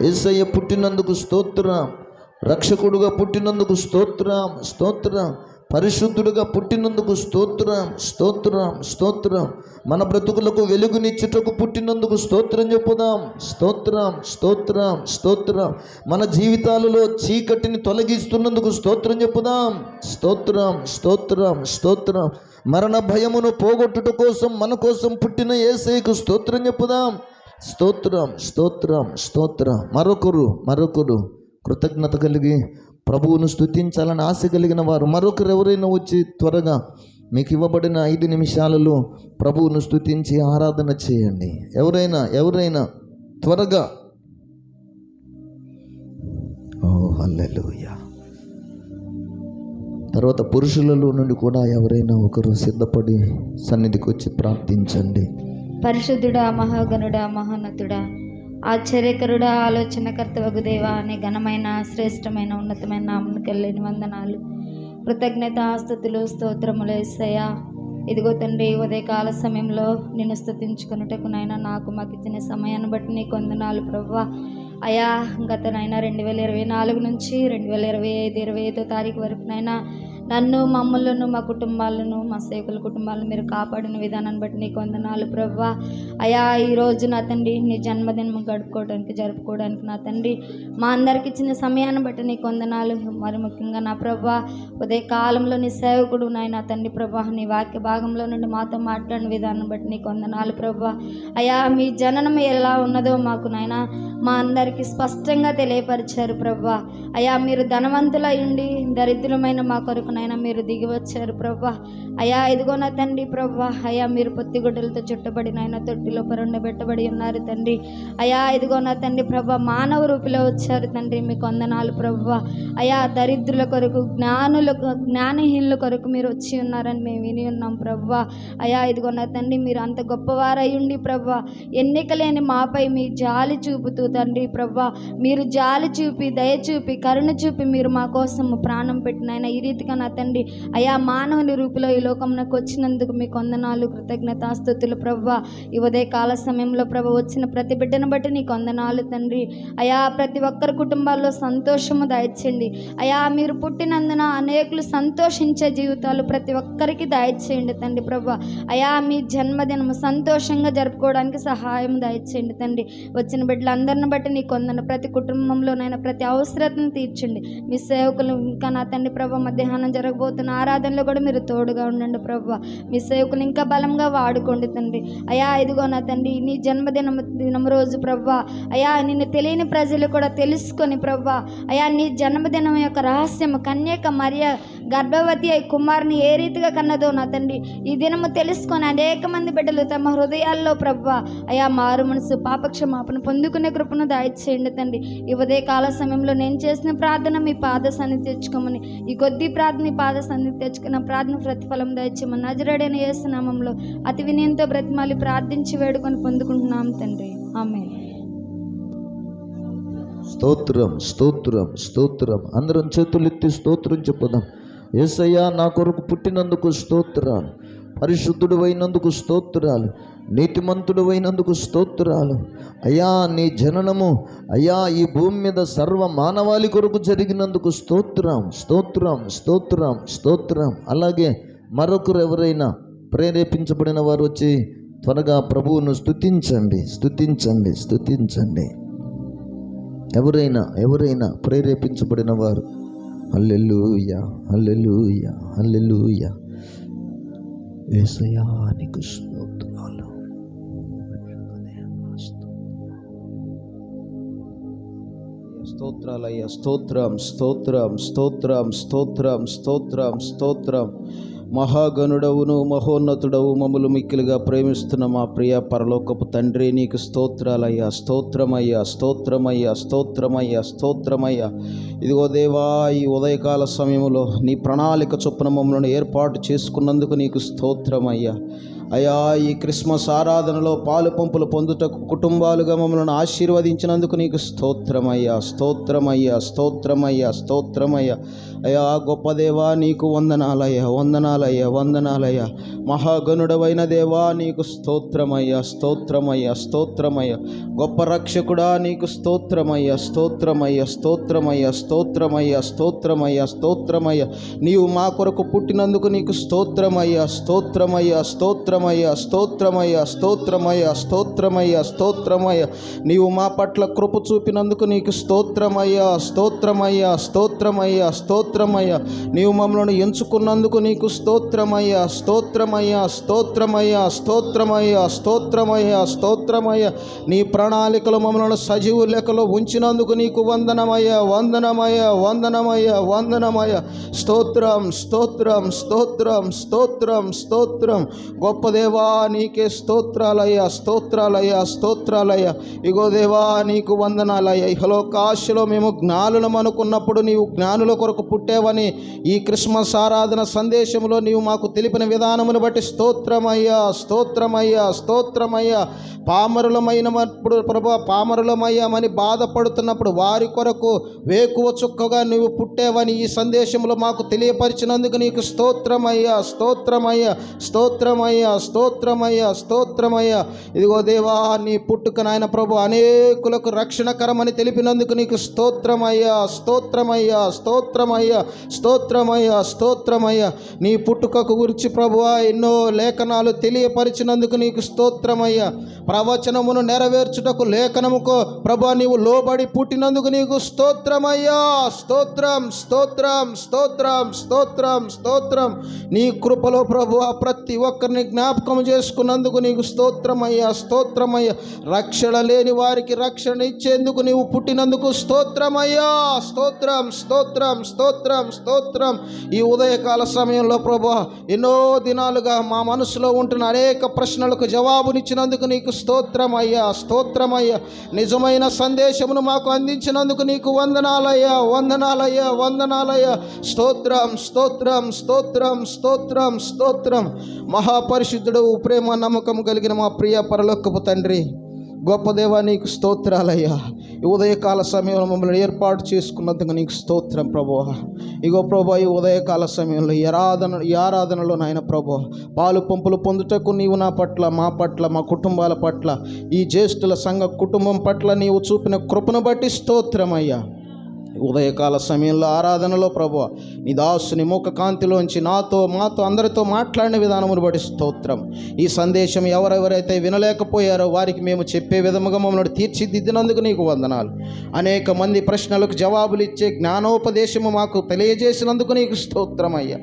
యేసయ్య పుట్టినందుకు స్తోత్రం, రక్షకుడుగా పుట్టినందుకు స్తోత్రం, స్తోత్రం. పరిశుద్ధుడుగా పుట్టినందుకు స్తోత్రం, స్తోత్రం, స్తోత్రం. మన బ్రతుకులకు వెలుగునిచ్చుటకు పుట్టినందుకు స్తోత్రం చెప్పుదాం. స్తోత్రం, స్తోత్రం, స్తోత్రం. మన జీవితాలలో చీకటిని తొలగిస్తున్నందుకు స్తోత్రం చెప్పుదాం. స్తోత్రం, స్తోత్రం, స్తోత్రం. మరణ భయమును పోగొట్టుట కోసం మన కోసం పుట్టిన యేసయ్యకు స్తోత్రం చెప్పుదాం. స్తోత్రం, స్తోత్రం, స్తోత్రం. మరొకరు కృతజ్ఞత కలిగి ప్రభువును స్తుతించాలని ఆశ కలిగిన వారు మరొకరు ఎవరైనా వచ్చి త్వరగా మీకు ఇవ్వబడిన 5 నిమిషాలలో ప్రభువును స్తుతించి ఆరాధన చేయండి. ఎవరైనా త్వరగా. ఓ హల్లెలూయా. తర్వాత పురుషులలో నుండి కూడా ఎవరైనా ఒకరు సిద్ధపడి సన్నిధికి వచ్చి ప్రార్థించండి. పరిశుద్ధుడా, మహాగణుడా, మహోన్నతుడా, ఆశ్చర్యకరుడా, ఆలోచనకర్త వగుదేవా అనే ఘనమైన, శ్రేష్టమైన, ఉన్నతమైన నామమునకు వెళ్ళని వందనాలు, కృతజ్ఞత, స్తుతులు, స్తోత్రములు యేసయ్యా. ఇదిగో తండ్రి, ఉదయకాల సమయంలో నిన్ను స్తుతించుకున్నటకు నాయన మాకు ఇచ్చిన సమయాన్ని బట్టి నీకు వందనాలు ప్రభువా. అయా గత 2024 నుంచి 2025 25వ తారీఖు వరకు నైనా నన్ను, మమ్మలను, మా కుటుంబాలను, మా సేవకుల కుటుంబాలను మీరు కాపాడిన విధానాన్ని బట్టి నీకు వందనాలు ప్రభువా. అయా ఈరోజు నా తండ్రి నీ జన్మదినం జరుపుకోవడానికి నా తండ్రి మా అందరికి ఇచ్చిన సమయాన్ని బట్టి నీకు వందనాలు. మరి ముఖ్యంగా నా ప్రభువా, ఉదయకాలంలో నీ సేవకుడు నాయన తండ్రి ప్రభువా, నీ వాక్య భాగంలో నుండి మాతో మాట్లాడిన విధానం బట్టి నీకు వందనాలు ప్రభువా. అయా మీ జననం ఎలా ఉన్నదో మాకు నాయన మా అందరికీ స్పష్టంగా తెలియపరిచారు ప్రభువా. అయా మీరు ధనవంతులై ఉండి దరిద్రమైన మా కొరకు నైనా మీరు దిగి వచ్చారు ప్రభా. అయా ఇదిగో నా తండ్రి ప్రభా, అయా మీరు పొత్తిగుడ్డలతో చుట్టబడి నాయన తొట్టిలో పరుండబెట్టబడి ఉన్నారు తండ్రి. అయా ఇదిగో నా తండ్రి ప్రభా, మానవ రూపిలో వచ్చారు తండ్రి, మీకు వందనాలు ప్రభా. అయా దరిద్రుల కొరకు, జ్ఞానహీనుల కొరకు మీరు వచ్చి ఉన్నారని మేము విని ఉన్నాం ప్రభా. అయా ఇదిగో నా తండ్రి మీరు అంత గొప్పవారై ఉండి ప్రభా, ఎన్నిక లేని మాపై మీ జాలి చూపుతూ తండ్రి ప్రభా, మీరు జాలి చూపి, దయ చూపి, కరుణ చూపి మీరు మా కోసం ప్రాణం పెట్టిన ఆయన ఈ రీతిగా నా తండ్రి అయా మానవుని రూపులో ఈ లోకంలోకి వచ్చినందుకు మీకు వందనాలు, కృతజ్ఞతాస్తుతులు ప్రభా. ఈ ఉదయకాల సమయంలో ప్రభా వచ్చిన ప్రతి బిడ్డను బట్టి నీకు వందనాలు తండ్రి. అయా ప్రతి ఒక్కరి కుటుంబాల్లో సంతోషము దయచేయండి. అయా మీరు పుట్టినందున అనేకులు సంతోషించే జీవితాలు ప్రతి ఒక్కరికి దయచేయండి తండ్రి ప్రభా. అయా మీ జన్మదినము సంతోషంగా జరుపుకోవడానికి సహాయం దయచేయండి తండ్రి. వచ్చిన బిడ్డలందరిని బట్టి నీకు వందన, ప్రతి కుటుంబంలోనైనా ప్రతి అవసరతను తీర్చండి. మీ సేవకులు ఇంకా నా తండ్రి ప్రభా మధ్యాహ్నం జరగబోతున్న ఆరాధనలో కూడా మీరు తోడుగా ఉండండి ప్రభా. మీ సేవకులు ఇంకా బలంగా వాడుకోండి తండ్రి. అయా ఇదిగో నా తండ్రి నీ జన్మదినం రోజు ప్రభా, అయా నిన్ను తెలియని ప్రజలు కూడా తెలుసుకొని ప్రభా, అయా నీ జన్మదినం యొక్క రహస్యం కన్యక మరియ గర్భవతి అయి కుమారుని ఏ రీతిగా కన్నదో నా తండ్రి ఈ దినము తెలుసుకొని అనేక మంది బిడ్డలు తమ హృదయాల్లో ప్రభా అయా మారు మనసు పాపక్షమాపణ పొందుకునే కృపను దయచేయండి తండ్రి. ఈ ఉదయకాల సమయంలో నేను చేసిన ప్రార్థన మీ పాద సన్నిధి తెచ్చుకోమని, ఈ కొద్ది ప్రార్థన మీ పాద సన్నిధి తెచ్చుకున్న ప్రార్థన ప్రతిఫలం దయచేయమని నజరేయుడైన యేసు నామములో అతి వినయంతో బ్రతిమాలి ప్రార్థించి వేడుకొని పొందుకుంటున్నాం తండ్రి. ఆమేన్. స్తోత్రం స్తోత్రం స్తోత్రం. అందరం చేతులెత్తి స్తోత్రం చెప్పుదాం. యేసయ్యా నా కొరకు పుట్టినందుకు స్తోత్రాలు, పరిశుద్ధుడు అయినందుకు స్తోత్రాలు, నీతిమంతుడు అయినందుకు స్తోత్రాలు. అయ్యా నీ జననము అయ్యా ఈ భూమి మీద సర్వ మానవాళి కొరకు జరిగినందుకు స్తోత్రం స్తోత్రం స్తోత్రం స్తోత్రం. అలాగే మరొకరు ఎవరైనా ప్రేరేపించబడిన వారు వచ్చి త్వరగా ప్రభువును స్తుతించండి స్తుతించండి స్తుతించండి. ఎవరైనా ప్రేరేపించబడిన వారు హల్లెలూయా హల్లెలూయా హల్లెలూయా. యేసయ్యా నీకు స్తోత్రాలు. స్తోత్రాలయ్యా, స్తోత్రం స్తోత్రం స్తోత్రం స్తోత్రం స్తోత్రం స్తోత్రం. మహాగణుడవును మహోన్నతుడవు మమ్మల్ని మిక్కిలిగా ప్రేమిస్తున్న మా ప్రియ పరలోకపు తండ్రి నీకు స్తోత్రాలయ్యా, స్తోత్రమయ్యా స్తోత్రమయ్యా స్తోత్రమయ్యా స్తోత్రమయ్యా. ఇదిగో దేవా ఈ ఉదయకాల సమయంలో నీ ప్రణాళిక చొప్పున మమ్మల్ని ఏర్పాటు చేసుకున్నందుకు నీకు స్తోత్రమయ్యా. అయా ఈ క్రిస్మస్ ఆరాధనలో పాలు పంపులు పొందుటకు కుటుంబాలుగా మమ్మల్ని ఆశీర్వదించినందుకు నీకు స్తోత్రమయ్యా స్తోత్రమయ్యా స్తోత్రమయ్యా స్తోత్రమయ్యా. అయా గొప్ప దేవా నీకు వందనాలయ్యా వందనాలయ్యా వందనాలయ్యా. మహాగణుడవైన దేవా నీకు స్తోత్రమయ్యా స్తోత్రమయ్యా స్తోత్రమయ్యా. గొప్ప రక్షకుడా నీకు స్తోత్రమయ్యా స్తోత్రమయ్యా స్తోత్రమయ్యా స్తోత్రమయ్యా స్తోత్రమయ్యా స్తోత్రమయ్యా. నీవు మా కొరకు పుట్టినందుకు నీకు స్తోత్రమయ్యా స్తోత్రమయ్యా స్తోత్రమయ్యా స్తోత్రమయ్యా స్తోత్రమయ్యా స్తోత్రమయ్యా స్తోత్రమయ్యా. నీవు మా పట్ల కృప చూపినందుకు నీకు స్తోత్రమయ్యా స్తోత్రమయ్యా స్తోత్రమయ్యా స్తోత్రమయ్యా స్తోత్రమయ్యా. నీవు మమ్మల్ని ఎంచుకున్నందుకు నీకు స్తోత్రమయ్యా, స్తోత్రమయ్యా, స్తోత్రమయ్యా, స్తోత్రమయ్యా, స్తోత్రమయ్యా, స్తోత్రమయ్యా. నీ ప్రణాళికలు మమ్మల్ని సజీవు లెక్కలో ఉంచినందుకు నీకు వందనమయ్యా, వందనమయ్యా, వందనమయ్యా, వందనమయ్యా. స్తోత్రం, స్తోత్రం, స్తోత్రం, స్తోత్రం, స్తోత్రం. గొప్ప దేవా నీకే స్తోత్రాలయ్యా, స్తోత్రాలయ్యా, స్తోత్రాలయ్యా. ఇగో దేవా నీకు వందనాలయ్యా. ఇహలోకాశలో మేము జ్ఞానులం అనుకున్నప్పుడు నీవు జ్ఞానుల కొరకు పుట్టావని ఈ క్రిస్మస్ ఆరాధన సందేశంలో నీవు మాకు తెలిపిన విధానమును బట్టి స్తోత్రమయ్యా, స్తోత్రమయ్యా, స్తోత్రమయ్యా. పామరులమైనప్పుడు ప్రభా, పామరులమయ్యామని బాధపడుతున్నప్పుడు వారి కొరకు వేకువ చుక్కగా నీవు పుట్టావని ఈ సందేశంలో మాకు తెలియపరిచినందుకు నీకు స్తోత్రమయ్యా, స్తోత్రమయ్యా, స్తోత్రమయ్యా, స్తోత్రమయ్యా, స్తోత్రమయ్యా. ఇదిగో దేవా నీ పుట్టుక నాయన ప్రభు అనేకులకు రక్షణకరమని తెలిపినందుకు నీకు స్తోత్రమయ్యా, స్తోత్రమయ్యా, స్తోత్రమయ్యా, స్తోత్రమయ్యా, స్తోత్రమయ్యా. నీ పుట్టుకకు గురించి ప్రభువా ఎన్నో లేఖనాలు తెలియపరిచినందుకు నీకు స్తోత్రమయ్యా. ప్రవచనమును నెరవేర్చుటకు లేఖనముకు ప్రభా నీవు లోబడి పుట్టినందుకు నీకు స్తోత్రమయ్యా, స్తోత్రం, స్తోత్రం, స్తోత్రం, స్తోత్రం, స్తోత్రం. నీ కృపలో ప్రభువా ప్రతి ఒక్కరిని జ్ఞాపకం చేసుకున్నందుకు నీకు స్తోత్రమయ్యా, స్తోత్రమయ్యా. రక్షణ లేని వారికి రక్షణ ఇచ్చేందుకు నీవు పుట్టినందుకు స్తోత్రమయ్యా, స్తోత్రం, స్తోత్రం, స్తోత్రం, స్తోత్రం. ఈ ఉదయకాల సమయంలో ప్రభువా ఎన్నో దినాలుగా మా మనసులో ఉంటున్న అనేక ప్రశ్నలకు జవాబునిచ్చినందుకు నీకు స్తోత్రమయ్యా, స్తోత్రమయ్యా. నిజమైన సందేశమును మాకు అందించినందుకు నీకు వందనాలయ్యా, వందనాలయ్యా, వందనాలయ్యా. స్తోత్రం, స్తోత్రం, స్తోత్రం, స్తోత్రం, స్తోత్రం. మహాపరిశుద్ధుడు ప్రేమ నమ్మకం కలిగిన మా ప్రియ పరలోకపు తండ్రి, గొప్ప దేవా నీకు స్తోత్రాలయ్యా. ఈ ఉదయకాల సమయంలో మమ్మల్ని ఏర్పాటు చేసుకున్నందుకు నీకు స్తోత్రం ప్రభువా. ఇగో ప్రభా ఈ ఉదయకాల సమయంలో ఈ ఆరాధనలో నాయన ప్రభు పాలు పంపులు పొందుటకు నీవు నా పట్ల, మా పట్ల, మా కుటుంబాల పట్ల, ఈ జ్యేష్ఠుల సంఘ కుటుంబం పట్ల నీవు చూపిన కృపను బట్టి స్తోత్రమయ్యా. ఉదయకాల సమయంలో ఆరాధనలో ప్రభువా నీ దాసుని ముఖ కాంతిలోంచి నాతో, మాతో, అందరితో మాట్లాడిన విధానమును బట్టి స్తోత్రం. ఈ సందేశం ఎవరెవరైతే వినలేకపోయారో వారికి మేము చెప్పే విధముగా మమ్మల్ని తీర్చిదిద్దినందుకు నీకు వందనాలు. అనేక మంది ప్రశ్నలకు జవాబులు ఇచ్చే జ్ఞానోపదేశము మాకు తెలియజేసినందుకు నీకు స్తోత్రమయ్యా.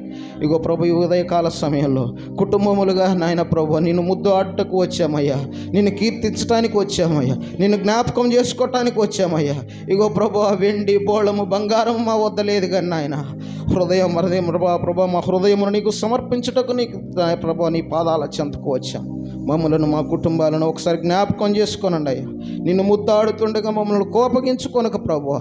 ఇగో ప్రభు ఈ ఉదయకాల సమయంలో కుటుంబములుగా నాయన ప్రభు నిన్ను ముద్దు ఆటకు వచ్చామయ్యా, నిన్ను కీర్తించడానికి వచ్చామయ్యా, నిన్ను జ్ఞాపకం చేసుకోవటానికి వచ్చామయ్యా. ఇగో ప్రభు వెండి బోళము బంగారం మా వద్ద లేదు కానీ నాయన హృదయం ప్రభా మా హృదయమును నీకు సమర్పించుటకు నీకు ప్రభా నీ పాదాల చెంతకు వచ్చాం. మమ్మలను మా కుటుంబాలను ఒకసారి జ్ఞాపకం చేసుకోనండి అయ్యా. నిన్ను ముద్దాడుతుండగా మమ్మల్ని కోపగించుకొనక ప్రభువా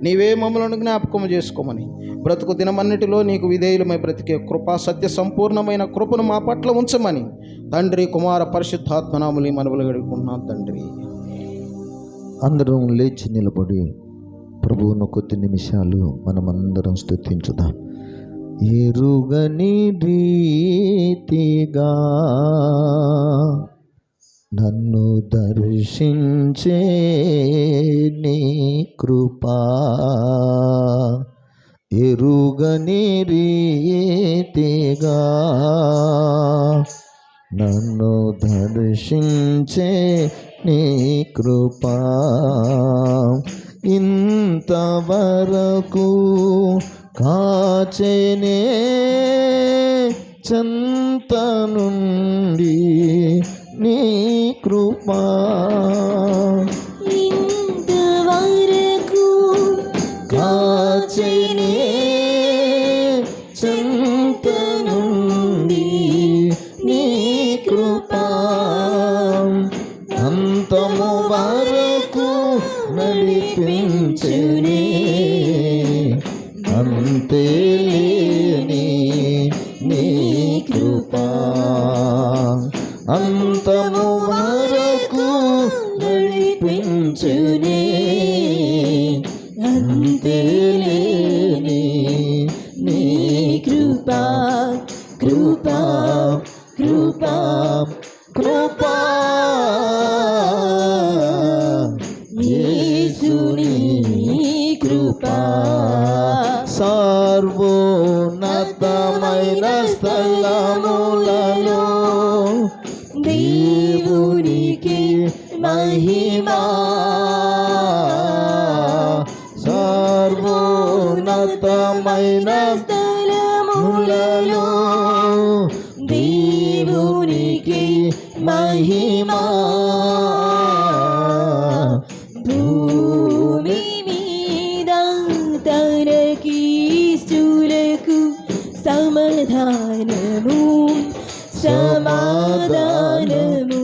నీవే మమ్మలను జ్ఞాపకం చేసుకోమని బ్రతుకు దినమన్నిటిలో నీకు విధేయులమై బ్రతికే కృపా సత్య సంపూర్ణమైన కృపను మా పట్ల ఉంచమని తండ్రి కుమార పరిశుద్ధాత్మనాములు మనవులు గడుపుకున్నాం తండ్రి. అందరం లేచి నిలబడి ప్రభువును కొద్ది నిమిషాలు మనమందరం స్తుతించుదాం. ఎరుగని రీతిగా నన్ను దర్శించే నీ కృపా, ఎరుగని రీతిగా నన్ను దర్శించే నీ కృపా, ఇంతవరకు కాచెనే చెంత నుండి నీ కృపా, ఇంతవరకు కాచెనే చెంత నుండి నీ కృపా, అంతము వరకు నడిపించునే అంతే లేని నీ కృపా, అంతము వరకు నడిపించునే అంతే లేని నీ కృపా, కృపా, కృపా, కృపా, యేసుని కృపా, సర్వోన్నతమైన స్థలములలో దేవునికి మహిమా, సర్వోన్నత సర్వోన్నతమైన స్థలములలో దేవునికి మహిమా. భూమి మీద తనకిష్టులకు సమాధానము సమాధానము.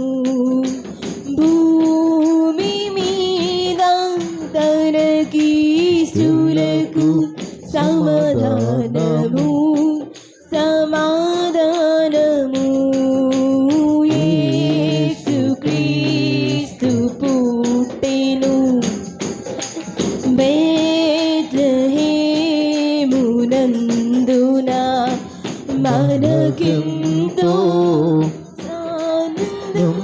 భూమి మీద తనకిష్టులకు సమాధానము సమాధానము. యేసుక్రీస్తు పుట్టెను బేత్లెహేమునందున, మనకెంతో ఆనందం,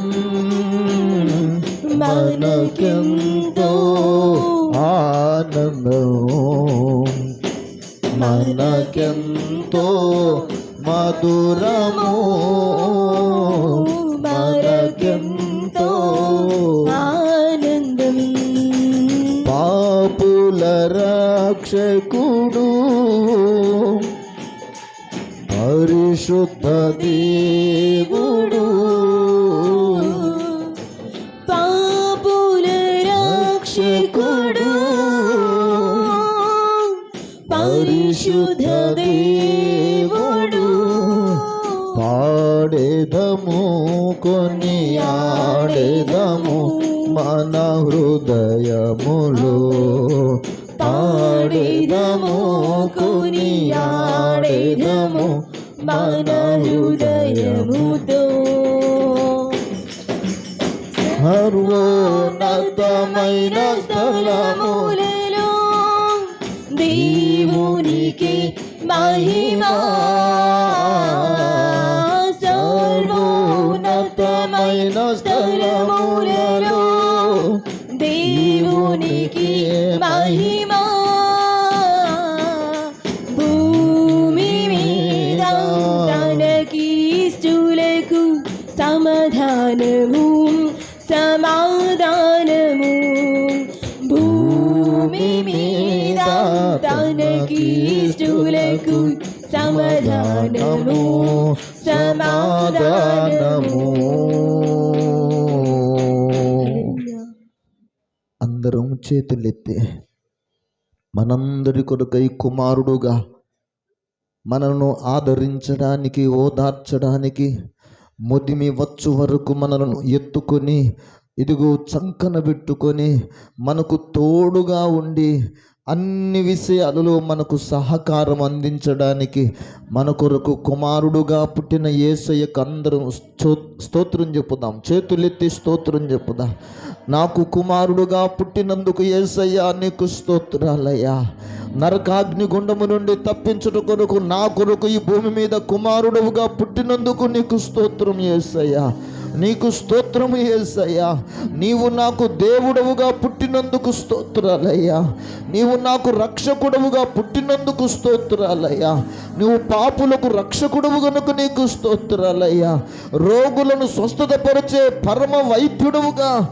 మనకెంతో ఆనందం, మనకెంతో మధురము, మనకెంతో ఆనందం. పాపుల రక్షకుడు పరిశుద్ధ దేవుడు, పాపుల రక్షకుడు పరిశుద్ధ దేవుడు. పాడేదము కొనియాడేదము మన హృదయములో, పాడేదము కొనియాడేదము మన హృదయముతో. సర్వోన్నతమైన స్థలములలో దేవునికి మహిమా. సర్వోన్నతమైన స్థలములలో దేవునికి మహిమా. భూమి మీద తనకిష్టులకు సమాధానము సమాధానము. భూమి మీద తనకిష్టులకు సమాధానము సమాధానము. అందరం చేతులెత్తి మనందరి కొరకై కుమారుడుగా మనను ఆదరించడానికి, ఓదార్చడానికి, ముదిమి వచ్చు వరకు మనలను ఎత్తుకొని ఇదిగో చంకన పెట్టుకొని మనకు తోడుగా ఉండి అన్ని విషయాలలో మనకు సహకారం అందించడానికి మన కొరకు కుమారుడుగా పుట్టిన యేసయ్యకు అందరం స్తోత్రం చెప్పుదాం. చేతులెత్తి స్తోత్రం చెప్పుదాం. నాకు కుమారుడుగా పుట్టినందుకు యేసయ్యా నీకు స్తోత్రాలయ్యా. నరకాగ్ని గుండము నుండి తప్పించుట కొరకు నా కొరకు ఈ భూమి మీద కుమారుడుగా పుట్టినందుకు నీకు స్తోత్రం యేసయ్యా. నీకు స్తోత్రము యేసయ్యా. నీవు నాకు దేవుడవుగా పుట్టినందుకు స్తోత్రాలయ్యా. నీవు నాకు రక్షకుడవుగా పుట్టినందుకు స్తోత్రాలయ్యా. నువ్వు పాపులకు రక్షకుడవు గనుక నీకు స్తోత్రాలయ్యా. రోగులను స్వస్థతపరిచే పరమ వైద్యుడవుగా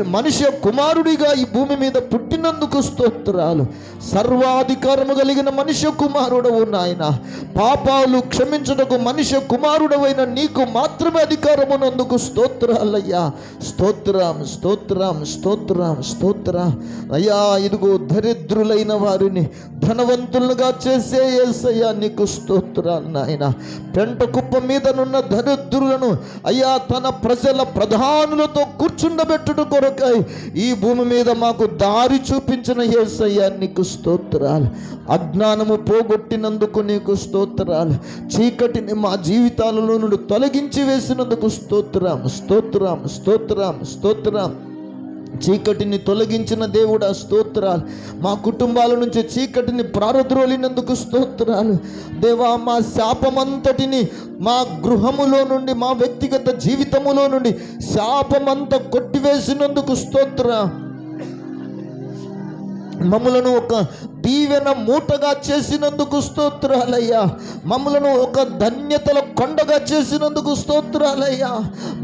మనిషి కుమారుడిగా ఈ భూమి మీద పుట్టినందుకు స్తోత్రాలు. సర్వాధికారము కలిగిన మనిషి కుమారుడవు నాయన. పాపాలు క్షమించుటకు మనిషి కుమారుడవైన నీకు మాత్రమే అధికారమునందుకు స్తోత్రాలయ్యా. స్తోత్రం స్తోత్రం స్తోత్రం స్తోత్రం అయ్యా. ఇదిగో దరిద్రులైన వారిని ధనవంతులుగా చేసే యేసయ్యా నీకు స్తోత్రాలు నాయన. పెంట కుప్ప మీదనున్న దరిద్రులను అయ్యా తన ప్రజల ప్రధానులతో కూర్చుండబెట్టుట కొరకై ఈ భూమి మీద మాకు దారి చూపించిన యేసయ్యా నీకు స్తోత్రాలు. అజ్ఞానము పోగొట్టినందుకు నీకు స్తోత్రాలు. చీకటిని మా జీవితాలలో నుండి తొలగించి వేసినందుకు స్తోత్రం స్తోత్రం స్తోత్రం స్తోత్రం. చీకటిని తొలగించిన దేవుడా స్తోత్రాలు. మా కుటుంబాల నుంచి చీకటిని ప్రారద్రోలినందుకు స్తోత్రాలు దేవా. మా శాపమంతటిని మా గృహములో నుండి, మా వ్యక్తిగత జీవితములో నుండి శాపమంతా కొట్టివేసినందుకు స్తోత్రం. మమ్మలను ఒక దీవెన మూటగా చేసినందుకు స్తోత్రాలయ్యా. మమ్మలను ఒక ధన్యతల కొండగా చేసినందుకు స్తోత్రాలయ్యా.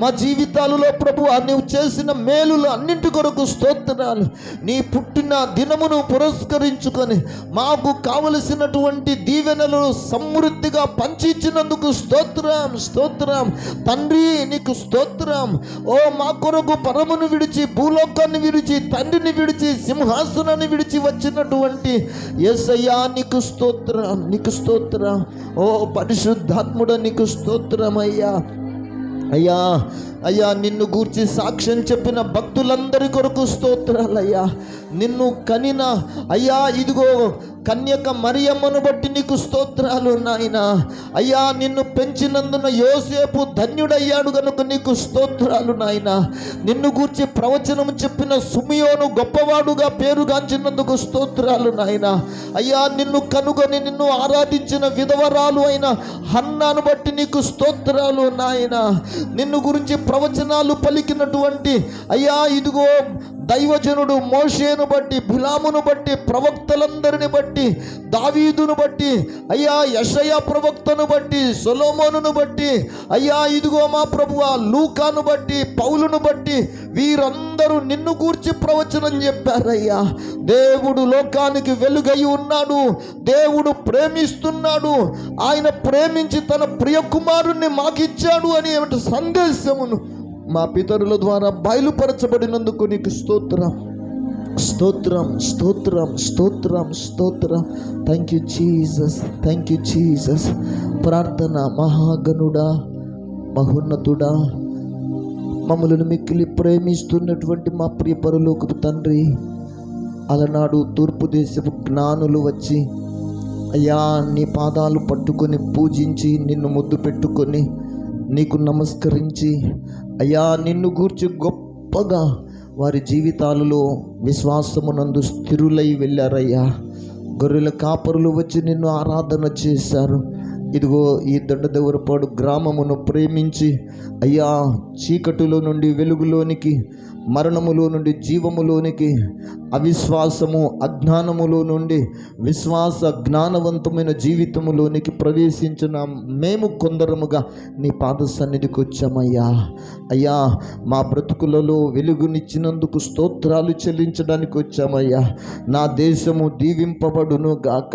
మా జీవితాలలో ప్రభువా నీవు చేసిన మేలులు అన్నింటి కొరకు స్తోత్రాలు. నీ పుట్టిన దినమును పురస్కరించుకొని మాకు కావలసినటువంటి దీవెనలు సమృద్ధిగా పంచిచ్చినందుకు స్తోత్రం స్తోత్రం తండ్రి, నీకు స్తోత్రం. ఓ మా కొరకు పరమును విడిచి, భూలోకాన్ని విడిచి, తండ్రిని విడిచి, సింహాసనాన్ని విడిచి వచ్చినటువంటి యేసయ్యా నీకు స్తోత్రం, నీకు స్తోత్రం. ఓ పరిశుద్ధాత్ముడ నీకు స్తోత్రం అయ్యా. అయ్యా అయ్యా నిన్ను గూర్చి సాక్ష్యం చెప్పిన భక్తులందరి కొరకు స్తోత్రాలయ్యా. నిన్ను కనిన అయ్యా ఇదిగో కన్యక మరియమ్మను బట్టి నీకు స్తోత్రాలు నాయన. అయ్యా నిన్ను పెంచినందున యోసేపు ధన్యుడయ్యాడు గనుక నీకు స్తోత్రాలు నాయన. నిన్ను గూర్చి ప్రవచనం చెప్పిన సుమియోను గొప్పవాడుగా పేరుగాంచినందుకు స్తోత్రాలు నాయన. అయ్యా నిన్ను కనుగొని నిన్ను ఆరాధించిన విధవరాలు అయిన హన్నాను బట్టి నీకు స్తోత్రాలు నాయన. నిన్ను గురించి ప్రవచనాలు పలికినటువంటి అయ్యా ఇదిగో దైవజనుడు మోషేను బట్టి, బిలామును బట్టి, ప్రవక్తలందరిని బట్టి, దావీదును బట్టి, అయ్యా యెషయా ప్రవక్తను బట్టి, సొలొమోనును బట్టి, అయ్యా ఇదిగో మా ప్రభువా లూకాను బట్టి, పౌలును బట్టి, వీరందరూ నిన్ను గూర్చి ప్రవచనం చెప్పారయ్యా. దేవుడు లోకానికి వెలుగై ఉన్నాడు, దేవుడు ప్రేమిస్తున్నాడు, ఆయన ప్రేమించి తన ప్రియ కుమారుణ్ణి మాకిచ్చాడు అనే సందేశమును మా పితరుల ద్వారా బయలుపరచబడినందుకు నీకు స్తోత్రం స్తోత్రం స్తోత్రం స్తోత్రం స్తోత్రం. Thank you Jesus, thank you Jesus. ప్రార్థన. మహాగణుడా, మహోన్నతుడా, మమ్మలను మిక్కిలి ప్రేమిస్తున్నటువంటి మా ప్రియ పరలోకపు తండ్రి, అలనాడు తూర్పు దేశపు జ్ఞానులు వచ్చి అయ్యా నీ పాదాలు పట్టుకొని పూజించి నిన్ను ముద్దు పెట్టుకొని నీకు నమస్కరించి అయ్యా నిన్ను గూర్చి గొప్పగా వారి జీవితాలలో విశ్వాసమునందు స్థిరులై వెళ్ళారయ్యా. గొర్రెల కాపరులు వచ్చి నిన్ను ఆరాధన చేశారు. ఇదిగో ఈ దొడ్డదేవరపాడు గ్రామమును ప్రేమించి అయ్యా చీకటిలో నుండి వెలుగులోనికి, మరణములో నుండి జీవములోనికి, అవిశ్వాసము అజ్ఞానములో నుండి విశ్వాస జ్ఞానవంతమైన జీవితములోనికి ప్రవేశించిన మేము కొందరముగా నీ పాద సన్నిధికి వచ్చామయ్యా. అయ్యా మా బ్రతుకులలో వెలుగునిచ్చినందుకు స్తోత్రాలు చెల్లించడానికి వచ్చామయ్యా. నా దేశము దీవింపబడును గాక,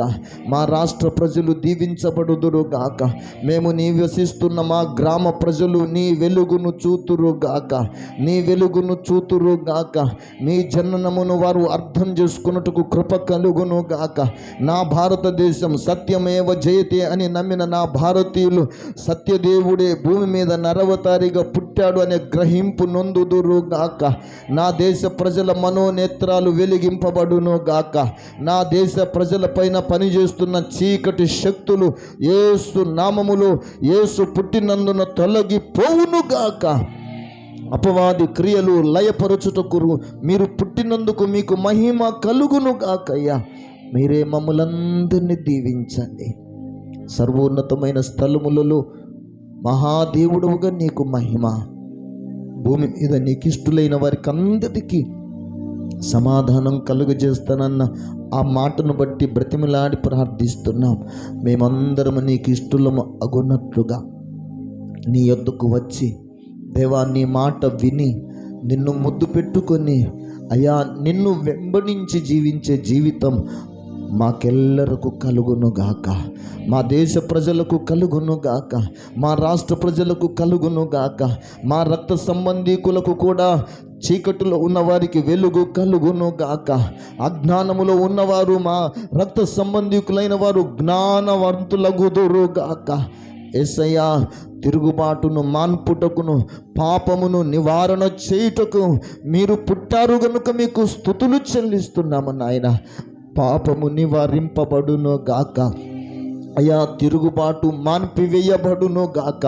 మా రాష్ట్ర ప్రజలు దీవించబడుదురు గాక, మేము నివసిస్తున్న మా గ్రామ ప్రజలు నీ వెలుగును చూతురు గాక, నీ వెలుగును చూతురు గాక, నీ జననమును వారు అర్థం చేసుకున్నట్టుకు కృప కలుగును గాక. నా భారతదేశం సత్యమేవ జయతే అని నమ్మిన నా భారతీయులు సత్యదేవుడే భూమి మీద నరవతారిగా పుట్టాడు అనే గ్రహింపు నొందుదురు గాక. నా దేశ ప్రజల మనోనేత్రాలు వెలిగింపబడును గాక. నా దేశ ప్రజల పైన పనిచేస్తున్న చీకటి శక్తులు యేసు నామములో, యేసు పుట్టినందున తొలగిపోవును గాక. అపవాది క్రియలు లయపరచుటకు మీరు పుట్టినందుకు మీకు మహిమ కలుగును గాకయ్యా. మీరే మమ్ములందరినీ దీవించండి. సర్వోన్నతమైన స్థలములలో మహాదేవుడుగా నీకు మహిమ, భూమి మీద నీకు ఇష్టలైన వారికి అందరికీ సమాధానం కలుగజేస్తానన్న ఆ మాటను బట్టి బ్రతిమలాడి ప్రార్థిస్తున్నాం. మేమందరము నీకు ఇష్టలము అగున్నట్లుగా నీ యొద్దకు వచ్చి దేవా నీ మాట విని నిన్ను ముద్దు పెట్టుకొని అయ్యా నిన్ను వెంబడించి జీవించే జీవితం మాకెల్లరకు కలుగునుగాక. మా దేశ ప్రజలకు కలుగునుగాక, మా రాష్ట్ర ప్రజలకు కలుగునుగాక, మా రక్త సంబంధీకులకు కూడా చీకటిలో ఉన్నవారికి వెలుగు కలుగునుగాక. అజ్ఞానములో ఉన్నవారు మా రక్త సంబంధీకులైన వారు జ్ఞానవంతులగుదురుగాక. యేసయ్యా తిరుగుబాటును మాన్పుటకును పాపమును నివారణ చేయుటకు మీరు పుట్టారు గనుక మీకు స్తుతులు చెల్లిస్తున్నాము నాయన. పాపము నివారింపబడును గాక అయ్యా, తిరుగుబాటు మాన్పివేయబడును గాక.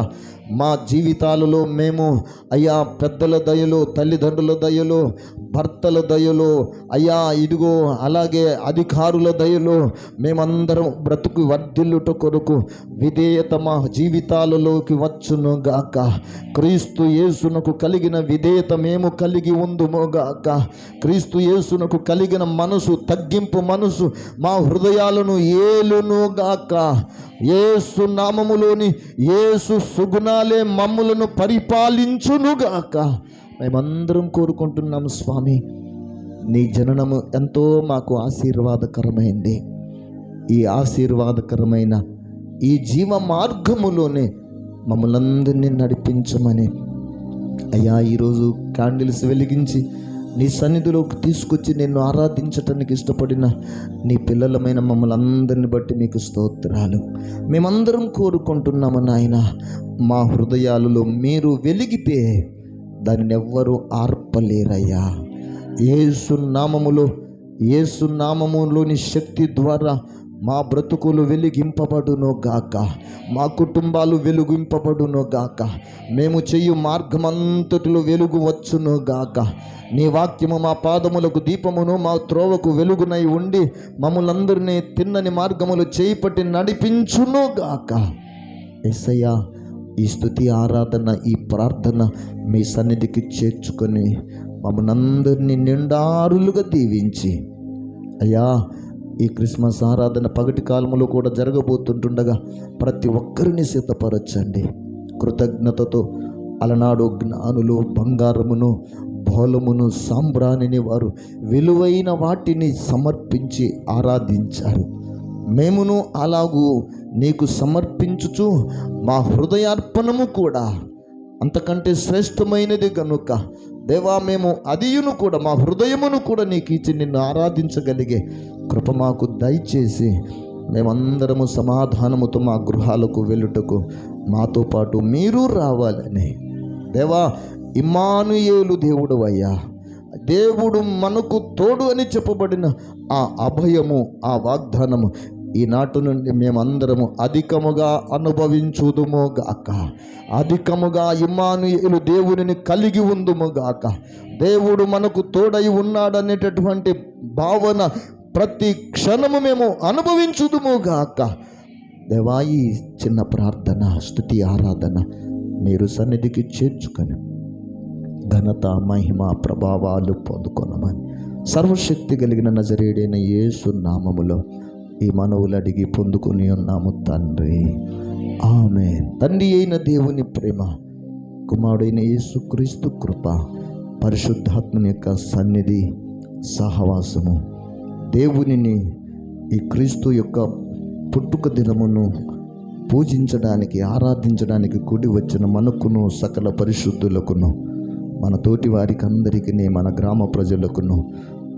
మా జీవితాలలో మేము అయ్యా పెద్దల దయలో, తల్లిదండ్రుల దయలో, భర్తల దయలో, అయ్యా ఇదిగో అలాగే అధికారుల దయలో మేమందరం బ్రతుకు వర్ధిల్లుట కొరకు విధేయత మా జీవితాలలోకి వచ్చును గాక. క్రీస్తు యేసునకు కలిగిన విధేయత మేము కలిగి ఉందుము గాక. క్రీస్తు యేసునకు కలిగిన మనసు, తగ్గింపు మనసు మా హృదయాలను ఏలును గాక. యేసు నామములోని యేసు సుగుణాలే మమ్ములను పరిపాలించును గాక. మేమందరం కోరుకుంటున్నాము స్వామి. నీ జననము ఎంతో మాకు ఆశీర్వాదకరమైంది. ఈ ఆశీర్వాదకరమైన ఈ జీవ మార్గములోనే మమ్మల్ందరినీ నడిపించమని అయ్యా ఈరోజు క్యాండిల్స్ వెలిగించి నీ సన్నిధిలోకి తీసుకొచ్చి నిన్ను ఆరాధించటానికి ఇష్టపడిన నీ పిల్లలమైన మమ్మల్ని అందరిని బట్టి మీకు స్తోత్రాలు. మేమందరం కోరుకుంటున్నాము నాయన, మా హృదయాలలో మీరు వెలిగితే దానిని ఎవ్వరూ ఆర్పలేరయ్యా. యేసు నామములోని శక్తి ద్వారా మా బ్రతుకులు వెలిగింపబడును గాక. మా కుటుంబాలు వెలిగింపబడును గాక. మేము చెయ్యి మార్గమంతటిలో వెలుగు వచ్చును గాక. నీ వాక్యము మా పాదములకు దీపమును, మా త్రోవకు వెలుగునై ఉండి మమ్మల్ందరినీ తిన్నని మార్గములు చేపట్టి నడిపించును గాక. యేసయ్యా, ఈ స్తుతి, ఆరాధన, ఈ ప్రార్థన మీ సన్నిధికి చేర్చుకొని మమ్మల్ని అందరినీ నిండారులుగా దీవించి అయ్యా ఈ క్రిస్మస్ ఆరాధన పగటి కాలంలో కూడా జరగబోతుంటుండగా ప్రతి ఒక్కరిని సిద్ధపరచండి. కృతజ్ఞతతో అలనాడు జ్ఞానులు బంగారమును, బోలమును, సాంబ్రాణిని వారు విలువైన వాటిని సమర్పించి ఆరాధించారు. మేమును అలాగూ నీకు సమర్పించుచు మా హృదయార్పణము కూడా అంతకంటే శ్రేష్టమైనది కనుక దేవా, మేము అదియును కూడా మా హృదయమును కూడా నీకు ఇచ్చి నిన్ను ఆరాధించగలిగే కృప మాకు దయచేసి మేమందరము సమాధానముతో మా గృహాలకు వెళ్ళుటకు మాతో పాటు మీరు రావాలని దేవా, ఇమ్మానుయేలు దేవుడు అయ్యా, దేవుడు మనకు తోడు అని చెప్పబడిన ఆ అభయము, ఆ వాగ్దానము ఈనాటి నుండి మేమందరము అధికముగా అనుభవించుదుము గాక. అధికముగా ఇమ్మానుయేలు దేవునిని కలిగి ఉందుము గాక. దేవుడు మనకు తోడై ఉన్నాడనేటటువంటి భావన ప్రతి క్షణము మేము అనుభవించుదుము గాక. దేవా, ఈ చిన్న ప్రార్థన, స్తుతి, ఆరాధన మీరు సన్నిధికి చేర్చుకొని ఘనత, మహిమ, ప్రభావాలు పొందుకొనమని సర్వశక్తి కలిగిన నజరేయుడైన యేసు నామములో ఈ మనవులు అడిగి పొందుకొని ఉన్నాము తండ్రి, ఆమేన్. తండ్రి అయిన దేవుని ప్రేమ, కుమారుడైన యేసుక్రీస్తు కృప, పరిశుద్ధాత్మని యొక్క సన్నిధి, సహవాసము, దేవునిని ఈ క్రీస్తు యొక్క పుట్టుక దినమును పూజించడానికి, ఆరాధించడానికి కూడి వచ్చిన మనకును, సకల పరిశుద్ధులకును, మన తోటి వారికి అందరికీ, మన గ్రామ ప్రజలకును,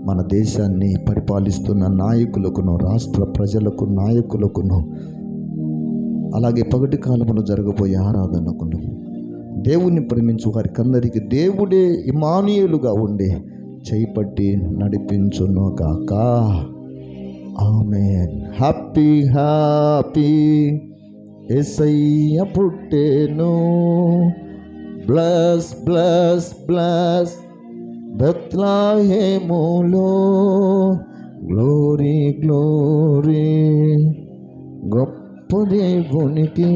మన దేశాన్ని పరిపాలిస్తున్న నాయకులకును, రాష్ట్ర ప్రజలకు, నాయకులకును, అలాగే పగటి కాలమును జరగబోయే ఆరాధనకును, దేవుణ్ణి ప్రేమించు వారికి అందరికీ దేవుడే ఇమ్మానుయేలుగా ఉండి చేపట్టి నడిపించును గాక. ఆమేన్. హ్యాపీ హ్యాపీ యేసయ్య పుట్టెను, బ్లెస్ బ్లెస్ బ్లెస్ బెత్లెహేములో, గ్లోరీ గ్లోరీ గొప్ప దేవునికి.